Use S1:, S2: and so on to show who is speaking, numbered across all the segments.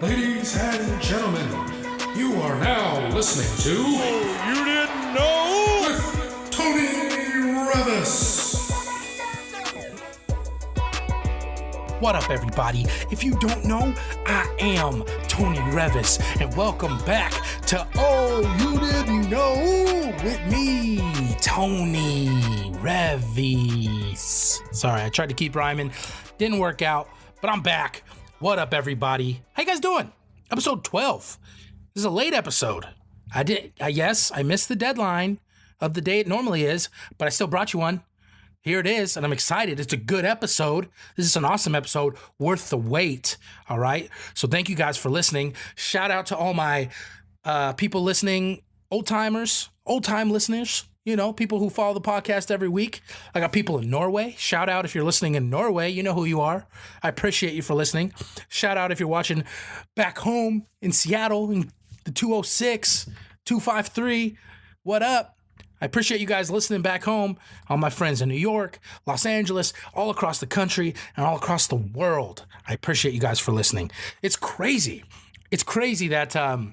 S1: Ladies and gentlemen, you are now listening to
S2: Oh, you didn't know?
S1: with Tony Reavis.
S3: What up, everybody? If you don't know, I am Tony Reavis, and welcome back to Oh, You Didn't Know with me, Tony Reavis. Sorry, I tried to keep rhyming. Didn't work out, but I'm back. What up, everybody? How you guys doing? Episode 12. This is a late episode. Yes, I missed the deadline of the day it normally is, but I still brought you one. Here it is, and I'm excited. It's a good episode. This is an awesome episode, worth the wait, all right? So thank you guys for listening. Shout out to all my people listening, old-time listeners, people who follow the podcast every week. I got people in Norway. Shout out if you're listening in Norway. You know who you are. I appreciate you for listening. Shout out if you're watching back home in Seattle in the 206, 253. What up? I appreciate you guys listening back home. All my friends in New York, Los Angeles, all across the country, and all across the world. I appreciate you guys for listening. It's crazy. It's crazy that, I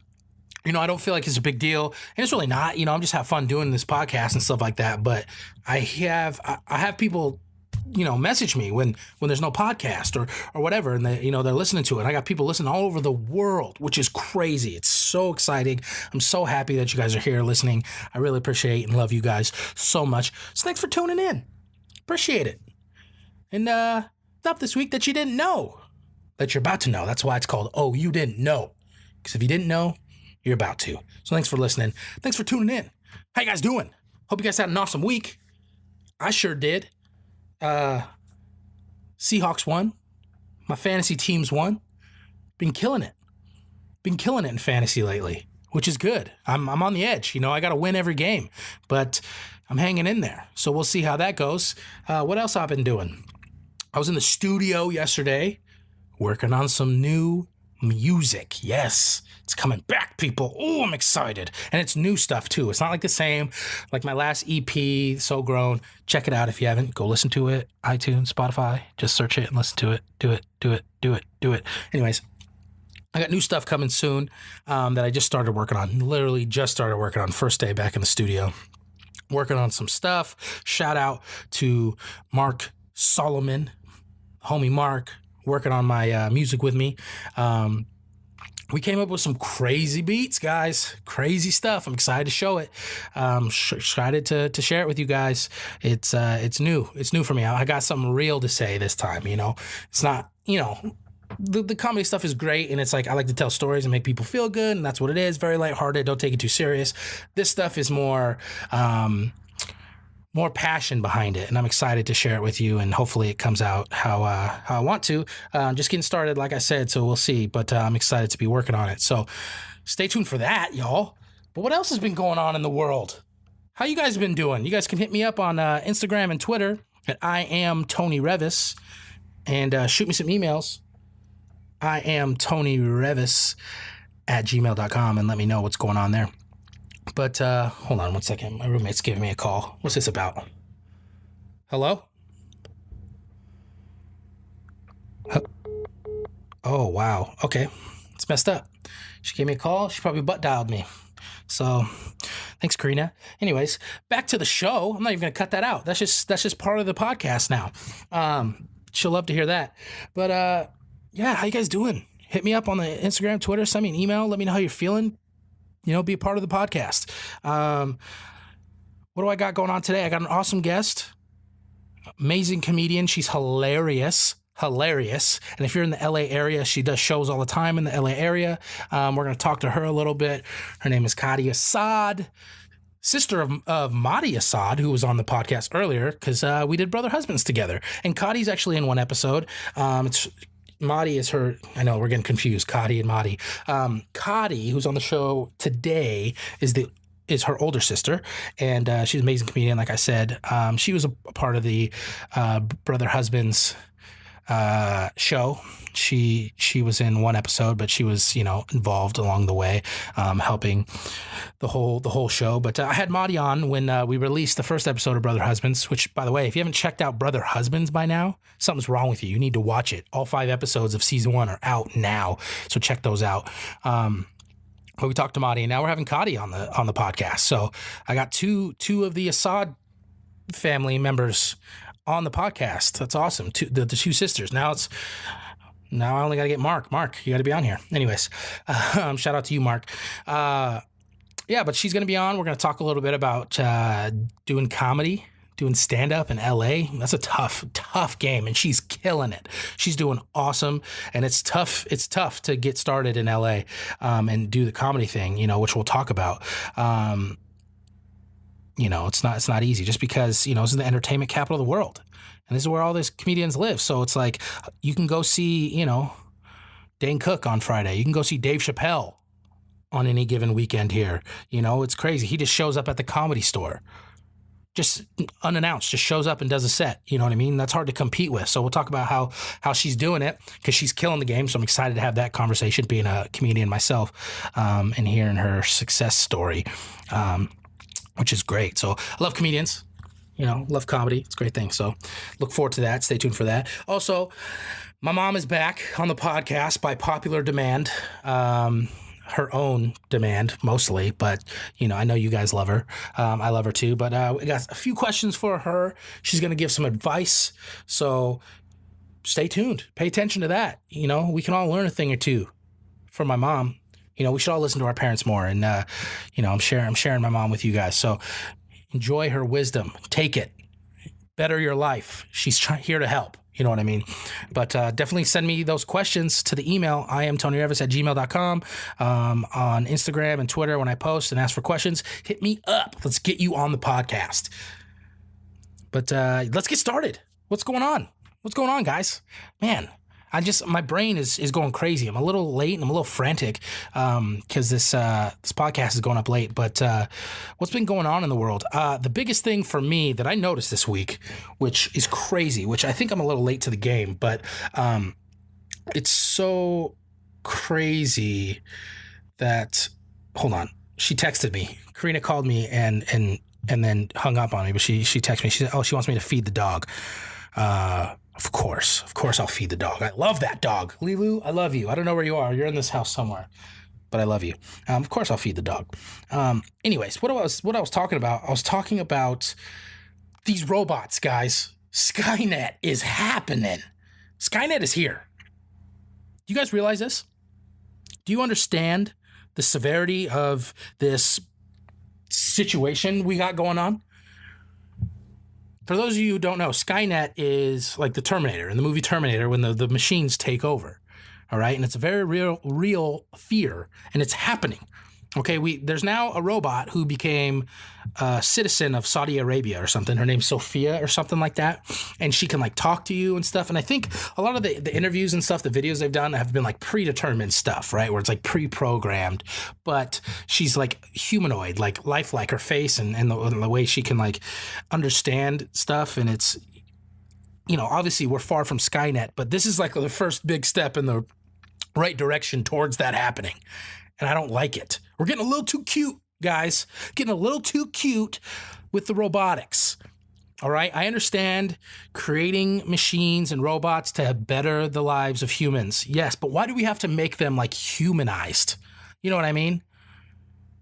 S3: don't feel like it's a big deal. And it's really not. I'm just having fun doing this podcast and stuff like that. But I have people, message me when there's no podcast or whatever, and they're listening to it. I got people listening all over the world, which is crazy. It's so exciting. I'm so happy that you guys are here listening. I really appreciate and love you guys so much. So thanks for tuning in. Appreciate it. And stuff this week that you didn't know, that you're about to know. That's why it's called Oh, You Didn't Know. Because if you didn't know, you're about to. So thanks for listening. Thanks for tuning in. How you guys doing? Hope you guys had an awesome week. I sure did. Seahawks won. My fantasy teams won. Been killing it in fantasy lately, which is good. I'm on the edge. I got to win every game, but I'm hanging in there. So we'll see how that goes. What else I've been doing? I was in the studio yesterday working on some new music. Yes, it's coming back, people. Oh, I'm excited. And it's new stuff too. It's not like the same, like my last EP, So Grown. Check it out if you haven't. Go listen to it. iTunes, Spotify. Just search it and listen to it. Do it. Anyways, I got new stuff coming soon that I just started working on. Literally just started working on. First day back in the studio. Working on some stuff. Shout out to Mark Solomon, homie Mark, working on my music with me. We came up with some crazy beats, guys. Crazy stuff. I'm excited to show it. Excited to share it with you guys. It's new. It's new for me. I got something real to say this time, It's not, the comedy stuff is great, and it's like I like to tell stories and make people feel good, and that's what it is. Very lighthearted. Don't take it too serious. This stuff is more passion behind it, and I'm excited to share it with you, and hopefully it comes out how I want to. Just getting started, like I said, so we'll see, but I'm excited to be working on it. So stay tuned for that, y'all. But what else has been going on in the world? How you guys been doing? You guys can hit me up on Instagram and Twitter at iamTonyReavis, and shoot me some emails. iamTonyReavis at gmail.com, and let me know what's going on there. But hold on one second. My roommate's giving me a call. What's this about? Hello? Oh, wow. Okay. It's messed up. She gave me a call. She probably butt dialed me. So thanks, Karina. Anyways, back to the show. I'm not even going to cut that out. That's just part of the podcast now. She'll love to hear that. But yeah, how you guys doing? Hit me up on the Instagram, Twitter. Send me an email. Let me know how you're feeling. Be a part of the podcast. What do I got going on today? I got an awesome guest, amazing comedian. She's hilarious. And if you're in the LA area, she does shows all the time in the LA area. We're going to talk to her a little bit. Her name is Karina Assad, sister of Mahdi Assad, who was on the podcast earlier, because we did Brother Husbands together. And Kadi's actually in one episode. Mahdi is her, I know we're getting confused, Kadi and Mahdi. Kadi, who's on the show today, is her older sister, and she's an amazing comedian, like I said. She was a part of the Brother Husbands show. She was in one episode, but she was, involved along the way, helping the whole show. But I had Maudie on when we released the first episode of Brother Husbands, which, by the way, if you haven't checked out Brother Husbands by now, something's wrong with you. You need to watch it. All 5 episodes of season 1 are out now, so check those out. But we talked to Maudie, and now we're having Kadi on the podcast. So I got two of the Assad family members on the podcast. That's awesome. The 2 sisters. Now I only got to get Mark. Mark, you got to be on here. Anyways, shout out to you, Mark. Yeah, but she's going to be on. We're going to talk a little bit about doing comedy, doing stand-up in LA. That's a tough game, and she's killing it. She's doing awesome, and it's tough to get started in LA and do the comedy thing, which we'll talk about. It's not easy just because, this is the entertainment capital of the world. And this is where all these comedians live. So it's like you can go see, Dane Cook on Friday. You can go see Dave Chappelle on any given weekend here. It's crazy. He just shows up at the Comedy Store. Just unannounced, just shows up and does a set. You know what I mean? That's hard to compete with. So we'll talk about how she's doing it because she's killing the game. So I'm excited to have that conversation, being a comedian myself, and hearing her success story, which is great. So I love comedians. Love comedy. It's a great thing. So look forward to that. Stay tuned for that. Also, my mom is back on the podcast by popular demand. Her own demand mostly, but I know you guys love her. I love her too, but we got a few questions for her. She's going to give some advice. So stay tuned. Pay attention to that. We can all learn a thing or two from my mom. We should all listen to our parents more. And, I'm sharing my mom with you guys. So enjoy her wisdom. Take it. Better your life. She's here to help. You know what I mean? But definitely send me those questions to the email, iamTonyReavis@gmail.com, on Instagram and Twitter when I post and ask for questions. Hit me up. Let's get you on the podcast. But let's get started. What's going on? What's going on, guys? Man, my brain is going crazy. I'm a little late and I'm a little frantic because this podcast is going up late. But what's been going on in the world? The biggest thing for me that I noticed this week, which is crazy, which I think I'm a little late to the game, but it's so crazy that, hold on, she texted me. Karina called me and then hung up on me, but she texted me. She said, oh, she wants me to feed the dog. Of course I'll feed the dog. I love that dog. Lilu, I love you. I don't know where you are. You're in this house somewhere, but I love you. Of course I'll feed the dog. Anyways, what I was talking about, I was talking about these robots, guys. Skynet is happening. Skynet is here. Do you guys realize this? Do you understand the severity of this situation we got going on? For those of you who don't know, Skynet is like the Terminator, in the movie Terminator, when the machines take over, all right? And it's a very real fear, and it's happening. Okay, there's now a robot who became a citizen of Saudi Arabia or something. Her name's Sophia or something like that. And she can like talk to you and stuff. And I think a lot of the interviews and stuff, the videos they've done have been like predetermined stuff, right? Where it's like pre-programmed, but she's like humanoid, like lifelike, her face and the way she can like understand stuff. And it's, obviously we're far from Skynet, but this is like the first big step in the right direction towards that happening. And I don't like it. We're getting a little too cute, guys. Getting a little too cute with the robotics. All right? I understand creating machines and robots to better the lives of humans. Yes, but why do we have to make them like humanized? You know what I mean?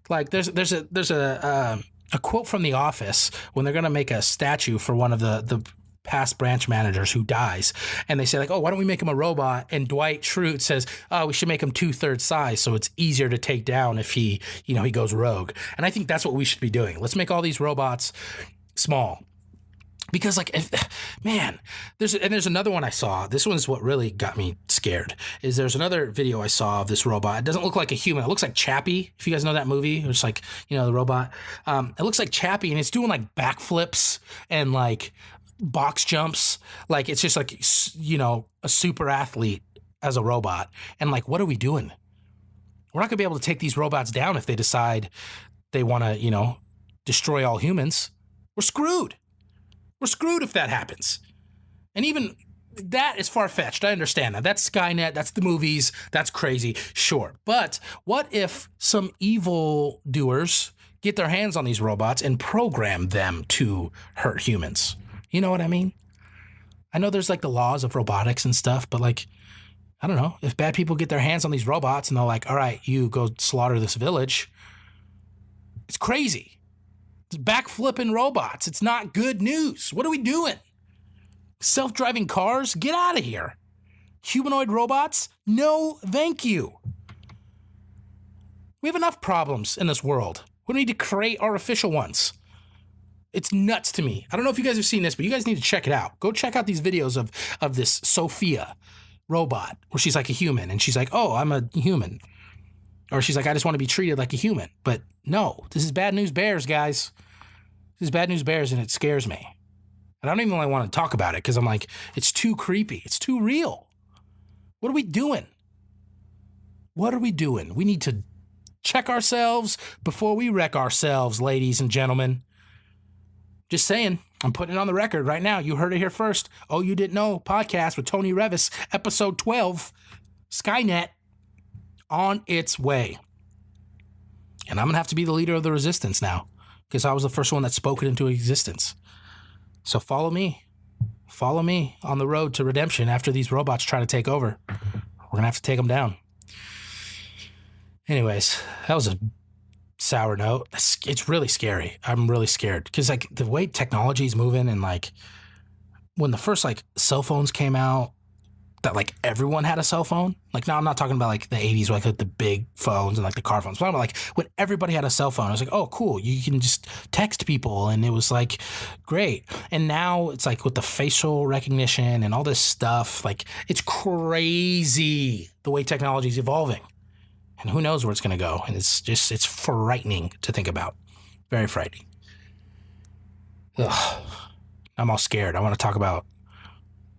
S3: Like there's a quote from The Office when they're going to make a statue for one of the past branch managers who dies, and they say like, oh, why don't we make him a robot? And Dwight Schrute says, oh, we should make him 2/3 size so it's easier to take down if he goes rogue. And I think that's what we should be doing. Let's make all these robots small. Because there's another one I saw. This one's what really got me scared. There's another video I saw of this robot. It doesn't look like a human. It looks like Chappie. If you guys know that movie, it's like, the robot. It looks like Chappie, and it's doing like backflips and like box jumps. Like it's just like, a super athlete as a robot. And like, what are we doing? We're not gonna be able to take these robots down if they decide they want to, destroy all humans. We're screwed. We're screwed if that happens. And even that is far-fetched. I understand that. That's Skynet. That's the movies. That's crazy. Sure. But what if some evil doers get their hands on these robots and program them to hurt humans? You know what I mean? I know there's like the laws of robotics and stuff, but like, I don't know. If bad people get their hands on these robots and they're like, all right, you go slaughter this village, it's crazy. It's backflipping robots. It's not good news. What are we doing? Self-driving cars? Get out of here. Humanoid robots? No, thank you. We have enough problems in this world. We don't need to create artificial ones. It's nuts to me. I don't know if you guys have seen this, but you guys need to check it out. Go check out these videos of this Sophia robot where she's like a human and she's like, oh, I'm a human. Or she's like, I just want to be treated like a human. But no, this is bad news bears, guys. This is bad news bears and it scares me. And I don't even really want to talk about it because I'm like, it's too creepy. It's too real. What are we doing? What are we doing? We need to check ourselves before we wreck ourselves, ladies and gentlemen. Just saying, I'm putting it on the record right now. You heard it here first. Oh, You Didn't Know podcast with Tony Reavis, episode 12, Skynet, on its way. And I'm going to have to be the leader of the resistance now because I was the first one that spoke it into existence. So follow me. Follow me on the road to redemption after these robots try to take over. We're going to have to take them down. Anyways, that was a sour note. It's really scary. I'm really scared because like the way technology is moving and like when the first like cell phones came out that like everyone had a cell phone. Like now I'm not talking about like the 80s where like the big phones and like the car phones. But I'm like when everybody had a cell phone, I was like, oh cool, you can just text people and it was like great. And now it's like with the facial recognition and all this stuff, like it's crazy the way technology is evolving. And who knows where it's going to go. And it's frightening to think about. Very frightening. Ugh. I'm all scared. I want to talk about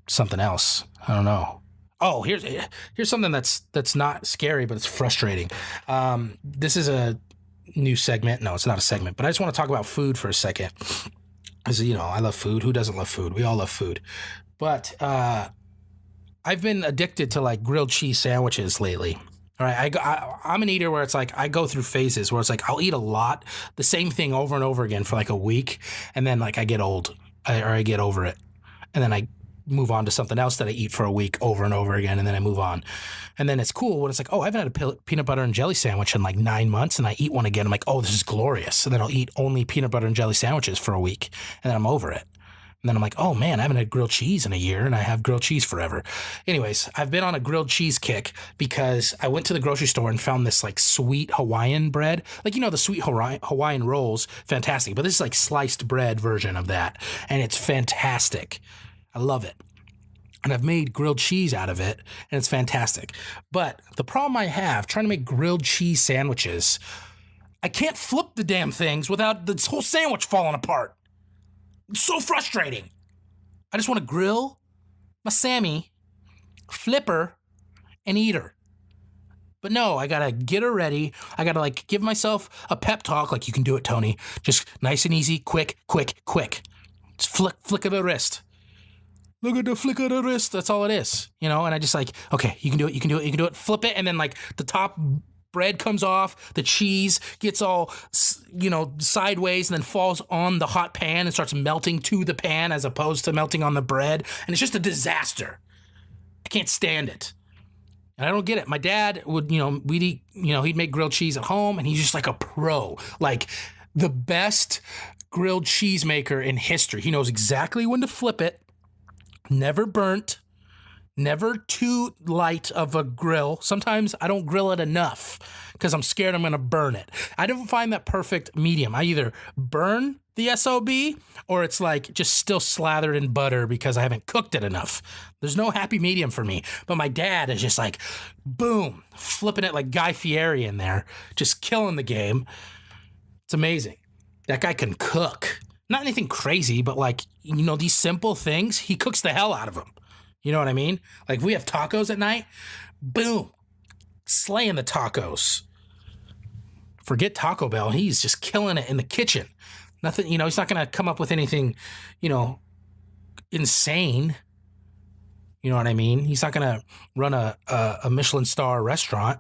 S3: something else. I don't know. Oh, here's something that's not scary, but it's frustrating. This is a new segment. No, it's not a segment, but I just want to talk about food for a second. Because, you know, I love food. Who doesn't love food? We all love food. But I've been addicted to like grilled cheese sandwiches lately. All right, I'm an eater where it's like I go through phases where it's like I'll eat a lot, the same thing over and over again for like a week, and then like I get old or I get over it, and then I move on to something else that I eat for a week over and over again, and then I move on. And then it's cool when it's like, oh, I haven't had a peanut butter and jelly sandwich in like 9 months, and I eat one again. I'm like, oh, this is glorious. And then I'll eat only peanut butter and jelly sandwiches for a week, and then I'm over it. And then I'm like, oh man, I haven't had grilled cheese in a year and I have grilled cheese forever. Anyways, I've been on a grilled cheese kick because I went to the grocery store and found this like sweet Hawaiian bread. Like, you know, the sweet Hawaiian rolls, fantastic. But this is like sliced bread version of that. And it's fantastic. I love it. And I've made grilled cheese out of it and it's fantastic. But the problem I have trying to make grilled cheese sandwiches, I can't flip the damn things without this whole sandwich falling apart. It's so frustrating. I just want to grill my Sammy, flip her, and eat her. But no, I gotta get her ready. I gotta like give myself a pep talk, like you can do it, Tony. Just nice and easy, quick. Just flick of the wrist. Look at the flick of the wrist. That's all it is, you know. And I just like, okay, you can do it. Flip it, and then like the top bread comes off, the cheese gets all, you know, sideways and then falls on the hot pan and starts melting to the pan as opposed to melting on the bread. And it's just a disaster. I can't stand it. And I don't get it. My dad would, you know, he'd make grilled cheese at home and he's just like a pro, like the best grilled cheese maker in history. He knows exactly when to flip it, never burnt, never too light of a grill. Sometimes I don't grill it enough because I'm scared I'm going to burn it. I don't find that perfect medium. I either burn the SOB or it's like just still slathered in butter because I haven't cooked it enough. There's no happy medium for me. But my dad is just like, boom, flipping it like Guy Fieri in there, just killing the game. It's amazing. That guy can cook. Not anything crazy, but like, you know, these simple things, he cooks the hell out of them. You know what I mean? Like we have tacos at night, boom, slaying the tacos. Forget Taco Bell. He's just killing it in the kitchen. Nothing, you know, he's not going to come up with anything, you know, insane. You know what I mean? He's not going to run a Michelin star restaurant,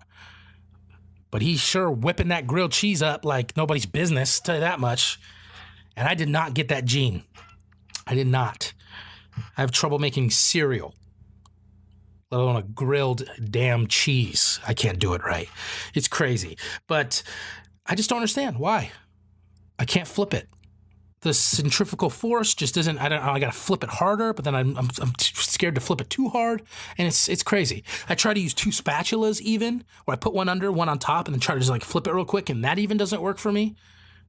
S3: but he's sure whipping that grilled cheese up like nobody's business, tell you that much. And I did not get that gene. I did not. I have trouble making cereal, let alone a grilled damn cheese. I can't do it right. It's crazy. But I just don't understand why. I can't flip it. The centrifugal force just isn't, I got to flip it harder, but then I'm scared to flip it too hard. And it's crazy. I try to use 2 spatulas even, where I put one under, one on top, and then try to just like flip it real quick. And that even doesn't work for me.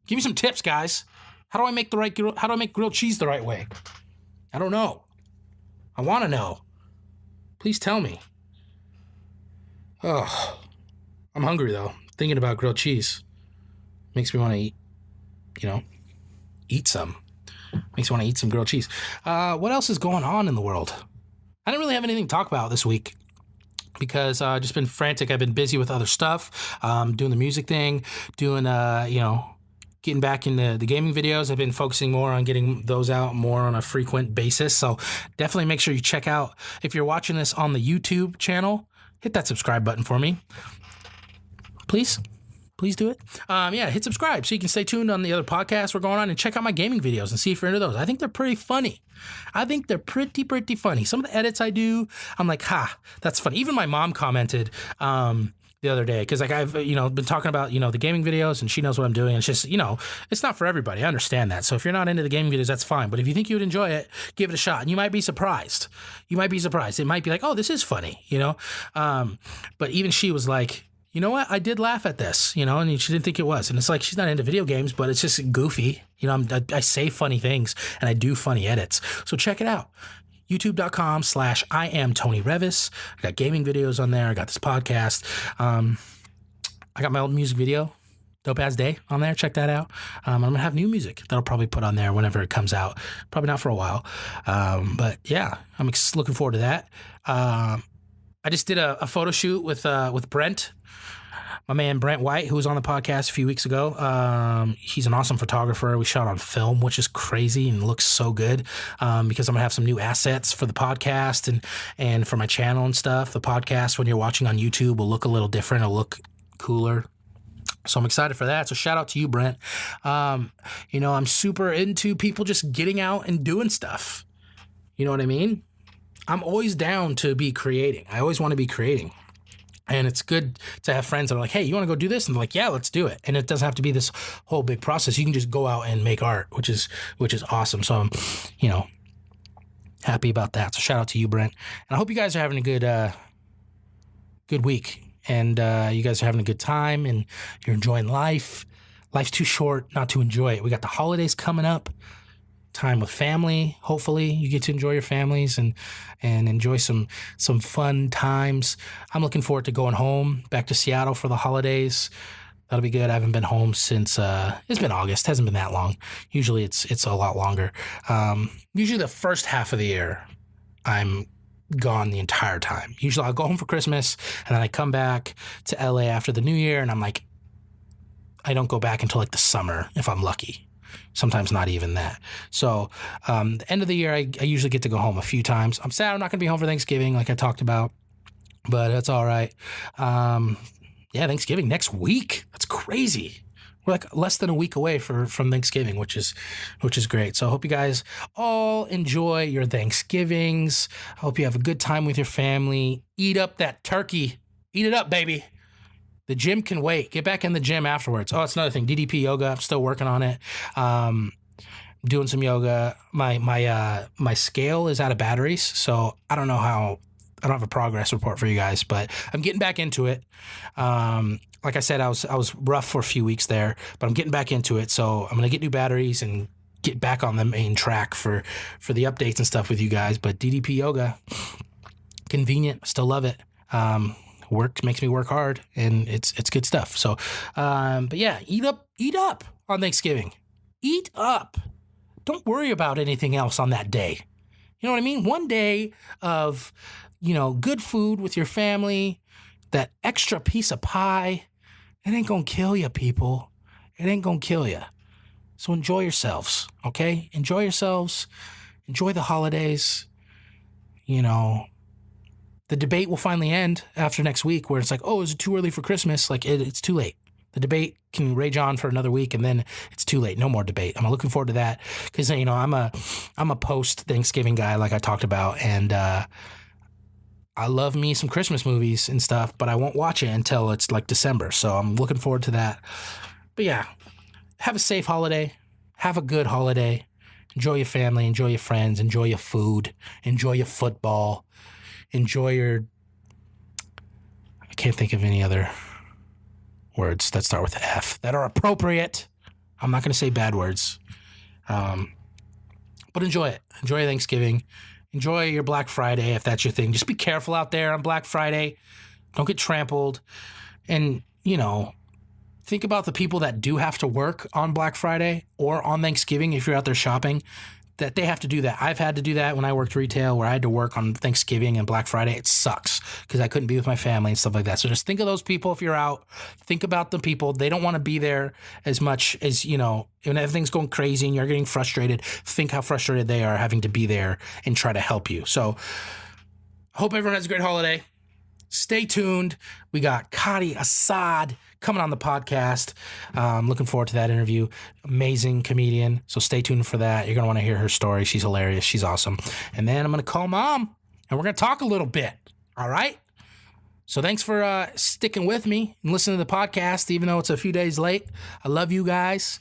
S3: Give me some tips, guys. How do I make grilled cheese the right way? I don't know. I want to know. Please tell me. Oh, I'm hungry though. Thinking about grilled cheese makes me want to eat some. Makes me want to eat some grilled cheese. What else is going on in the world? I didn't really have anything to talk about this week because I've just been frantic. I've been busy with other stuff, doing the music thing, doing, getting back into the gaming videos. I've been focusing more on getting those out more on a frequent basis. So definitely make sure you check out, if you're watching this on the YouTube channel, hit that subscribe button for me. Please do it. Hit subscribe so you can stay tuned on the other podcasts we're going on and check out my gaming videos and see if you're into those. I think they're pretty funny. I think they're pretty funny. Some of the edits I do, I'm like, that's funny. Even my mom commented, the other day, because like I've been talking about the gaming videos, and she knows what I'm doing. It's just it's not for everybody. I understand that. So if you're not into the gaming videos, that's fine. But if you think you would enjoy it, give it a shot, and you might be surprised. It might be like, oh, this is funny, But even she was like, you know what? I did laugh at this, and she didn't think it was. And it's like she's not into video games, but it's just goofy. I say funny things and I do funny edits. So check it out. youtube.com/iamTonyReavis. I got gaming videos on there. I got this podcast. I got my old music video, Dope Ass Day, on there. Check that out. I'm going to have new music that I'll probably put on there whenever it comes out. Probably not for a while. But yeah, I'm looking forward to that. I just did a photo shoot with Brent. My man Brent White, who was on the podcast a few weeks ago. He's an awesome photographer. We shot on film, which is crazy and looks so good, because I'm going to have some new assets for the podcast and for my channel and stuff. The podcast, when you're watching on YouTube, will look a little different. It'll look cooler. So I'm excited for that. So shout out to you, Brent. I'm super into people just getting out and doing stuff. You know what I mean? I'm always down to be creating. I always want to be creating. And it's good to have friends that are like, hey, you want to go do this? And they're like, yeah, let's do it. And it doesn't have to be this whole big process. You can just go out and make art, which is awesome. So I'm, happy about that. So shout out to you, Brent. And I hope you guys are having a good week. And you guys are having a good time and you're enjoying life. Life's too short not to enjoy it. We got the holidays coming up. Time with family. Hopefully you get to enjoy your families and enjoy some fun times. I'm looking forward to going home back to Seattle for the holidays. That'll be good. I haven't been home since it's been August. It hasn't been that long. Usually it's a lot longer. Usually the first half of the year I'm gone the entire time. Usually I'll go home for Christmas and then I come back to LA after the new year, and I'm like, I don't go back until like the summer if I'm lucky. Sometimes not even that. So the end of the year, I usually get to go home a few times. I'm sad I'm not going to be home for Thanksgiving like I talked about, but that's all right. Thanksgiving next week. That's crazy. We're like less than a week away from Thanksgiving, which is great. So I hope you guys all enjoy your Thanksgivings. I hope you have a good time with your family. Eat up that turkey. Eat it up, baby. The gym can wait. Get back in the gym afterwards. Oh, it's another thing. DDP yoga. I'm still working on it. Doing some yoga. My scale is out of batteries, so I don't have a progress report for you guys, but I'm getting back into it. Like I said, I was rough for a few weeks there, but I'm getting back into it. So I'm gonna get new batteries and get back on the main track for the updates and stuff with you guys. But DDP yoga, convenient. Still love it. Makes me work hard, and it's good stuff. So, but yeah, eat up on Thanksgiving. Eat up. Don't worry about anything else on that day. You know what I mean? One day of, good food with your family, that extra piece of pie, it ain't gonna kill you, people. It ain't gonna kill you. So enjoy yourselves, okay? Enjoy yourselves. Enjoy the holidays. the debate will finally end after next week, where it's like, oh, is it too early for Christmas? Like, it's too late. The debate can rage on for another week, and then it's too late. No more debate. I'm looking forward to that because, you know, I'm a post-Thanksgiving guy, like I talked about, and I love me some Christmas movies and stuff, but I won't watch it until it's like December. So I'm looking forward to that. But yeah, have a safe holiday. Have a good holiday. Enjoy your family. Enjoy your friends. Enjoy your food. Enjoy your football. Enjoy your... I can't think of any other words that start with F that are appropriate. I'm not going to say bad words. But enjoy it. Enjoy Thanksgiving. Enjoy your Black Friday if that's your thing. Just be careful out there on Black Friday. Don't get trampled. And, you know, think about the people that do have to work on Black Friday or on Thanksgiving if you're out there shopping, that they have to do that. I've had to do that when I worked retail, where I had to work on Thanksgiving and Black Friday. It sucks because I couldn't be with my family and stuff like that. So just think of those people if you're out. Think about the people. They don't want to be there as much as, you know, when everything's going crazy and you're getting frustrated. Think how frustrated they are having to be there and try to help you. So I hope everyone has a great holiday. Stay tuned. We got Karina Assad coming on the podcast. Looking forward to that interview. Amazing comedian. So stay tuned for that. You're going to want to hear her story. She's hilarious. She's awesome. And then I'm going to call Mom, and we're going to talk a little bit. All right? So thanks for sticking with me and listening to the podcast, even though it's a few days late. I love you guys.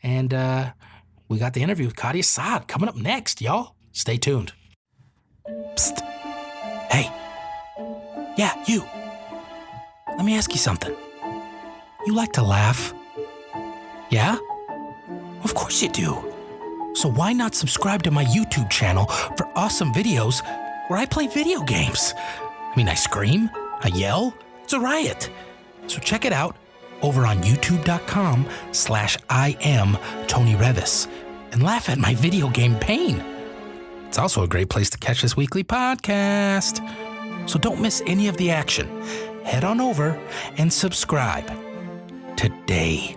S3: And we got the interview with Karina Assad coming up next, y'all. Stay tuned. Psst. Hey. Yeah, you. Let me ask you something. You like to laugh? Yeah? Of course you do. So why not subscribe to my YouTube channel for awesome videos where I play video games? I mean, I scream, I yell, it's a riot. So check it out over on youtube.com/iamTonyReavis and laugh at my video game pain. It's also a great place to catch this weekly podcast. So don't miss any of the action. Head on over and subscribe today.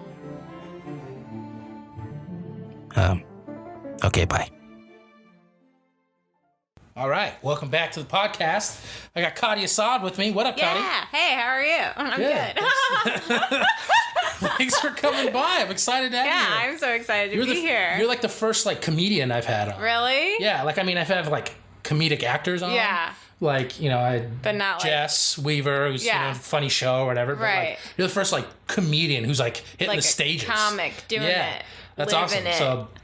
S3: Okay, bye. All right, welcome back to the podcast. I got Karina Assad with me. What up, Karina?
S4: Yeah. Hey, how are you? I'm good.
S3: Thanks for coming by. I'm excited to have you.
S4: Yeah, I'm so excited to be here.
S3: You're like the first like comedian I've had on.
S4: Really?
S3: Yeah, like I mean, I've had like comedic actors on.
S4: Yeah.
S3: Like, you know, I had
S4: But not
S3: Jess Weaver, who's you know, funny show or whatever. But
S4: right.
S3: Like, you're the first like comedian who's like hitting
S4: like
S3: the stages.
S4: A comic doing it.
S3: That's awesome.
S4: It.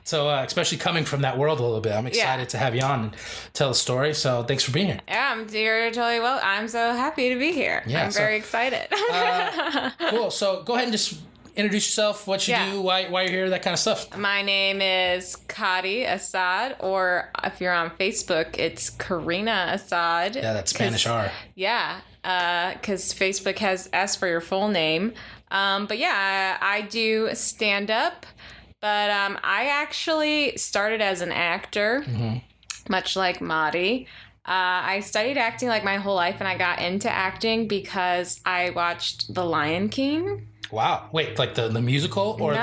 S3: So especially coming from that world a little bit, I'm excited to have you on and tell the story. So thanks for being here.
S4: Yeah, I'm here to tell you. Well, I'm so happy to be here. Yeah, I'm very excited.
S3: Cool. So go ahead and just introduce yourself, what you do, why you're here, that kind of stuff.
S4: My name is Karina Assad, or if you're on Facebook, it's Karina Assad.
S3: Yeah, that's Spanish R.
S4: Yeah, because Facebook has asked for your full name. But yeah, I do stand up. But I actually started as an actor, much like Madi. I studied acting like my whole life, and I got into acting because I watched The Lion King.
S3: Wow. Wait, like the musical or the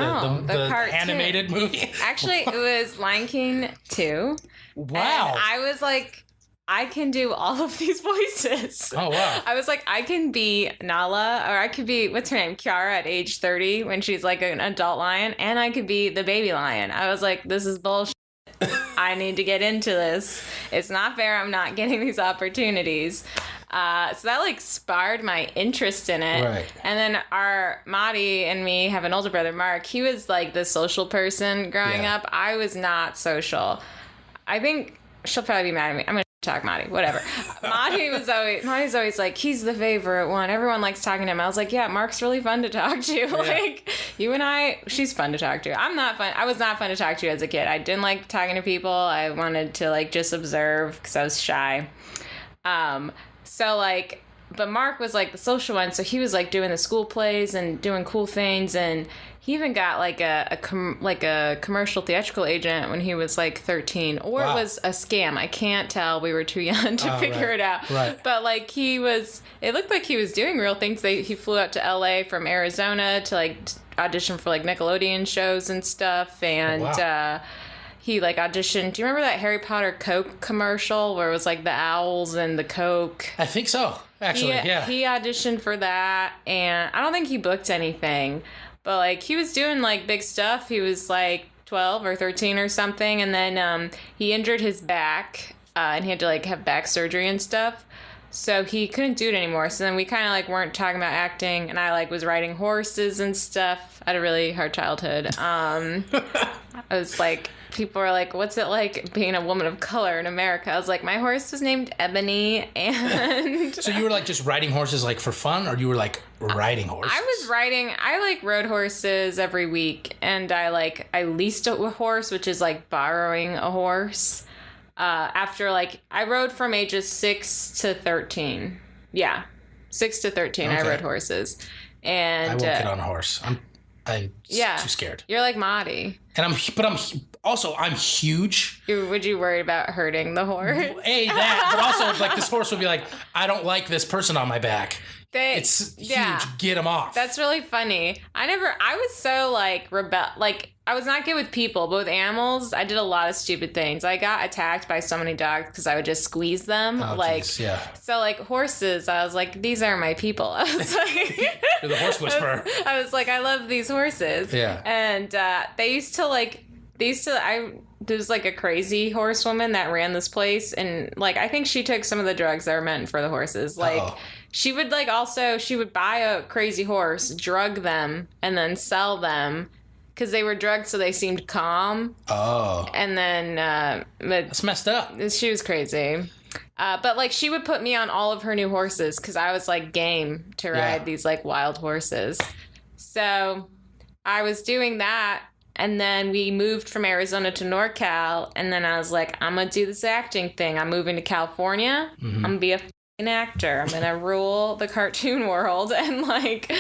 S3: animated movie?
S4: Actually, it was Lion King 2.
S3: Wow.
S4: And I was like, I can do all of these voices.
S3: Oh, wow.
S4: I was like, I can be Nala, or I could be, what's her name, Kiara at age 30 when she's like an adult lion, and I could be the baby lion. I was like, this is bullshit. I need to get into this. It's not fair I'm not getting these opportunities. So that like sparred my interest in it.
S3: Right.
S4: And then our Madi and me have an older brother, Mark. He was like the social person growing up. I was not social. I think she'll probably be mad at me. I'm going to talk Madi, whatever. Madi's always like, he's the favorite one. Everyone likes talking to him. I was like, yeah, Mark's really fun to talk to. Yeah. Like, you and I, she's fun to talk to. I'm not fun. I was not fun to talk to as a kid. I didn't like talking to people. I wanted to like just observe because I was shy. So like, but Mark was like the social one. So he was like doing the school plays and doing cool things. And he even got like a commercial theatrical agent when he was like 13, or It was a scam. I can't tell. We were too young to figure it out. Right. But like it looked like he was doing real things. He flew out to LA from Arizona to like audition for like Nickelodeon shows and stuff. And, he like auditioned. Do you remember that Harry Potter Coke commercial where it was like the owls and the Coke?
S3: I think so, actually, yeah.
S4: He auditioned for that, and I don't think he booked anything, but like he was doing like big stuff. He was like 12 or 13 or something, and then he injured his back, and he had to like have back surgery and stuff. So he couldn't do it anymore. So then we kind of like weren't talking about acting, and I like was riding horses and stuff. I had a really hard childhood. I was like, people were like, what's it like being a woman of color in America? I was like, my horse was named Ebony, and
S3: So you were like just riding horses like for fun, or you were like riding horses?
S4: I like rode horses every week, and I leased a horse, which is like borrowing a horse. After like I rode from ages 6 to 13. Yeah. 6 to 13 okay. I rode horses. And
S3: I won't get on a horse. I'm too scared.
S4: You're like Marty.
S3: And I'm huge.
S4: Would you worry about hurting the horse?
S3: A, that, but also like this horse would be like, I don't like this person on my back. It's huge. Yeah. Get him off.
S4: That's really funny. I was so like I was not good with people, but with animals, I did a lot of stupid things. I got attacked by so many dogs because I would just squeeze them.
S3: Oh,
S4: like,
S3: geez, yeah.
S4: So like horses, I was like, these are my people. I was like,
S3: you're the horse whisperer.
S4: I was like, I love these horses.
S3: Yeah.
S4: And there was like a crazy horsewoman that ran this place, and like I think she took some of the drugs that were meant for the horses. Like she would buy a crazy horse, drug them, and then sell them because they were drugged so they seemed calm. Oh. And then
S3: that's messed up.
S4: She was crazy. But like she would put me on all of her new horses because I was like game to ride these like wild horses. So I was doing that. And then we moved from Arizona to NorCal, and then I was like, I'm going to do this acting thing. I'm moving to California. Mm-hmm. I'm going to be a f***ing actor. I'm going to rule the cartoon world. And like,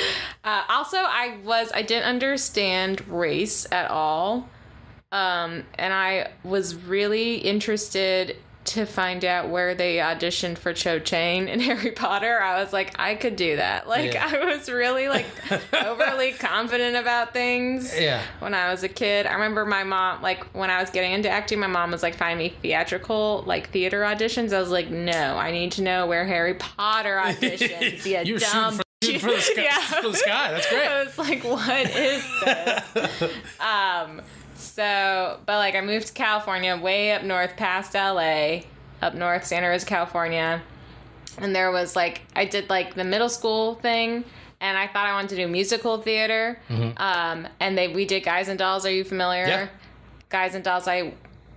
S4: also I didn't understand race at all. And I was really interested to find out where they auditioned for Cho Chang in Harry Potter. I was like, I could do that. Like, yeah. I was really like overly confident about things when I was a kid. I remember my mom, like when I was getting into acting, my mom was like, find me theatrical, like theater auditions. I was like, no, I need to know where Harry Potter auditions. Yeah,
S3: you were shooting for the sky.
S4: Yeah.
S3: For the sky. That's great.
S4: I was like, what is this? But like I moved to California, way up north past LA, up north, Santa Rosa, California. And there was like, I did like the middle school thing, and I thought I wanted to do musical theater. Mm-hmm. And we did Guys and Dolls. Are you familiar?
S3: Yeah.
S4: Guys and Dolls, I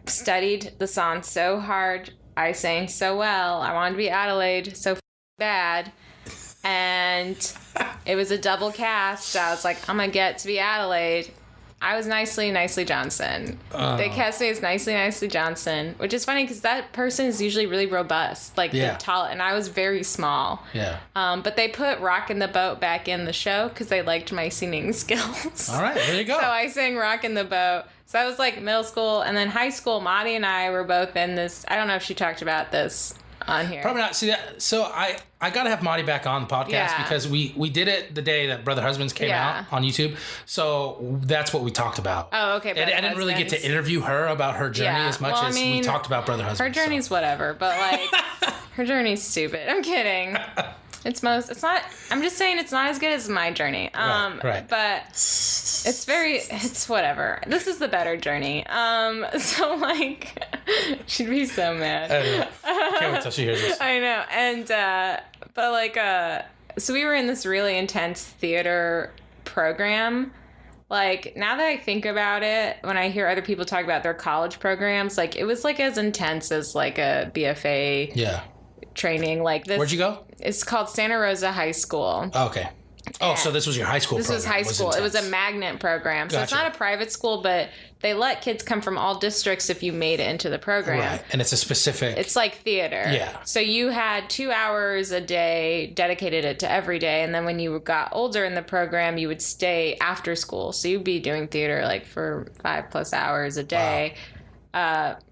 S4: studied the song so hard. I sang so well. I wanted to be Adelaide so bad. And it was a double cast. I was like, I'm going to get to be Adelaide. I was Nicely Johnson. They cast me as Nicely Johnson, which is funny because that person is usually really robust, like the tall, and I was very small.
S3: Yeah.
S4: But they put Rockin' the Boat back in the show because they liked my singing skills.
S3: All right, there you go.
S4: So I sang Rockin' the Boat. So that was like middle school, and then high school. Maddie and I were both in this. I don't know if she talked about this on here.
S3: Probably not. See that. So I gotta have Maddie back on the podcast because we did it the day that Brother Husbands came out on YouTube. So that's what we talked about.
S4: Oh, okay.
S3: And I didn't really get to interview her about her journey as much as we talked about Brother Husbands.
S4: Her journey's whatever, but like her journey's stupid. I'm kidding. It's not. I'm just saying it's not as good as my journey.
S3: Right.
S4: But it's whatever. This is the better journey. So like, she'd be so mad.
S3: Can't wait till she hears this.
S4: I know. And but like, so we were in this really intense theater program. Like now that I think about it, when I hear other people talk about their college programs, like it was like as intense as like a BFA. Training like this.
S3: Where'd you go?
S4: It's called Santa Rosa High School.
S3: Oh, okay. Oh, so this was your high school program.
S4: This was high school. It was a magnet program. So it's not a private school, but they let kids come from all districts if you made it into the program.
S3: Right. And it's a specific...
S4: It's like theater.
S3: Yeah.
S4: So you had 2 hours a day, dedicated it to every day. And then when you got older in the program, you would stay after school. So you'd be doing theater like for 5+ hours a day. Wow.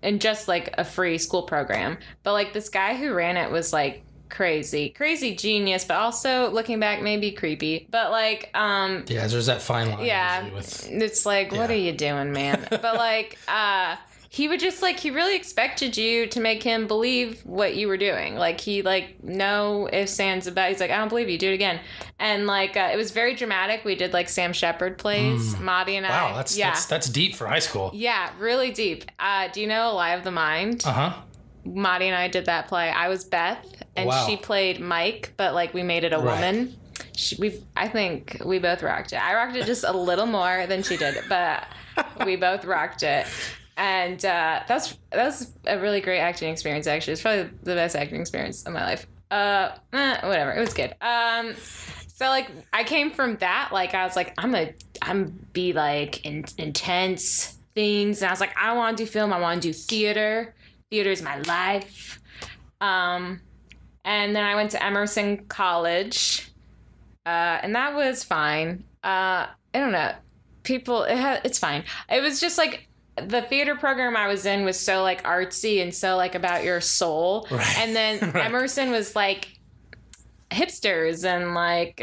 S4: And just like a free school program. But like this guy who ran it was like crazy genius, but also looking back maybe creepy. But like there's
S3: that fine line.
S4: It's like what are you doing, man? But like he would just like, he really expected you to make him believe what you were doing. Like he like, no ifs, ands, about. He's like, I don't believe you. Do it again. And like, it was very dramatic. We did like Sam Shepard plays, Maddie and I.
S3: Wow, that's deep for high school.
S4: Yeah, really deep. Do you know Lie of the Mind?
S3: Uh-huh.
S4: Maddie and I did that play. I was Beth, and she played Mike, but like we made it a woman. I think we both rocked it. I rocked it just a little more than she did, but we both rocked it. And that was a really great acting experience, actually. It's probably the best acting experience of my life. Whatever. It was good. So like I came from that, like I was like, I'm be like intense things. And I was like, I want to do film. I want to do theater. Theater is my life. And then I went to Emerson College. And that was fine. I don't know. It's fine. It was just like the theater program I was in was so like artsy and so like about your soul.
S3: Right.
S4: And then Emerson was like hipsters and like,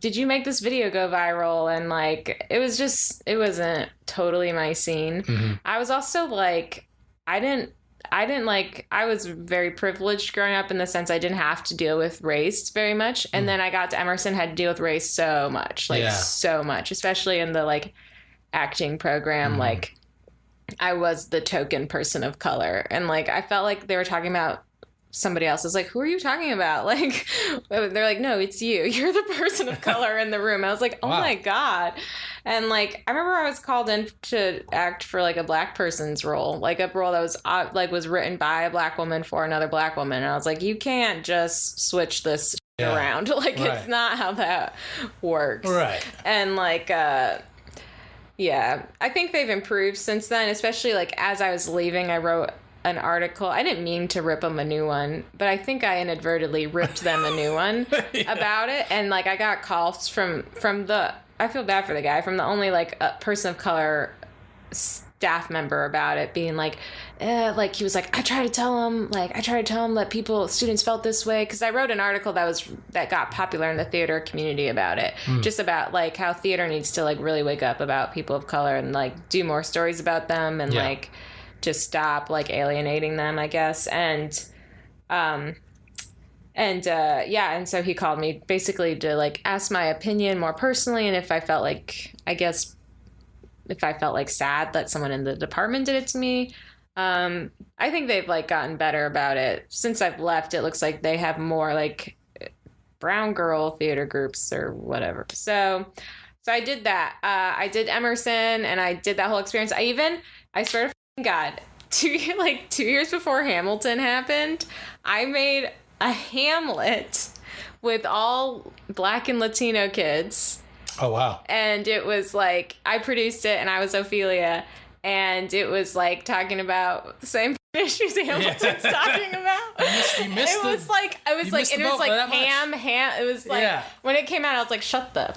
S4: did you make this video go viral? And like, it wasn't totally my scene. Mm-hmm. I was also like, I was very privileged growing up in the sense I didn't have to deal with race very much. And then I got to Emerson, had to deal with race so much, so much, especially in the like acting program. Like I was the token person of color. And like, I felt like they were talking about somebody else. I was like, who are you talking about? Like, they're like, no, it's you. You're the person of color in the room. I was like, oh my God. And like, I remember I was called in to act for like a black person's role, like a role that was written by a black woman for another black woman. And I was like, you can't just switch this around. Like, it's not how that works.
S3: Right.
S4: And like, I think they've improved since then, especially like as I was leaving, I wrote an article. I didn't mean to rip them a new one, but I think I inadvertently ripped them a new one about it. And like, I got calls from I feel bad for the guy, from the only like a person of color staff member about it, being like he was like, I tried to tell him that students felt this way. Cause I wrote an article that got popular in the theater community about it, just about like how theater needs to like really wake up about people of color and like do more stories about them and like just stop like alienating them, I guess. And so he called me basically to like ask my opinion more personally, and if I felt like sad that someone in the department did it to me. I think they've like gotten better about it since I've left. It looks like they have more like brown girl theater groups or whatever. So I did that. I did Emerson, and I did that whole experience. I swear to God, 2 years before Hamilton happened, I made a Hamlet with all black and Latino kids.
S3: Oh, wow.
S4: And it was like, I produced it and I was Ophelia, and it was like talking about the same issues Hamilton's talking about.
S3: You missed
S4: it was like ham. It was like, when it came out, I was like, shut the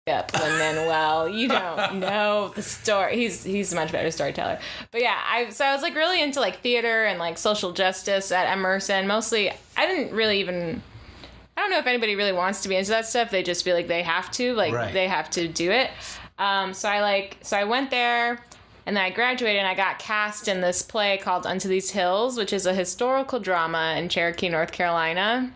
S4: up, Lin-Manuel. You don't know the story. He's a much better storyteller. But yeah, I was like really into like theater and like social justice at Emerson. Mostly, I don't know if anybody really wants to be into that stuff. They just feel like they have to, they have to do it. So I went there, and then I graduated, and I got cast in this play called Unto These Hills, which is a historical drama in Cherokee, North Carolina.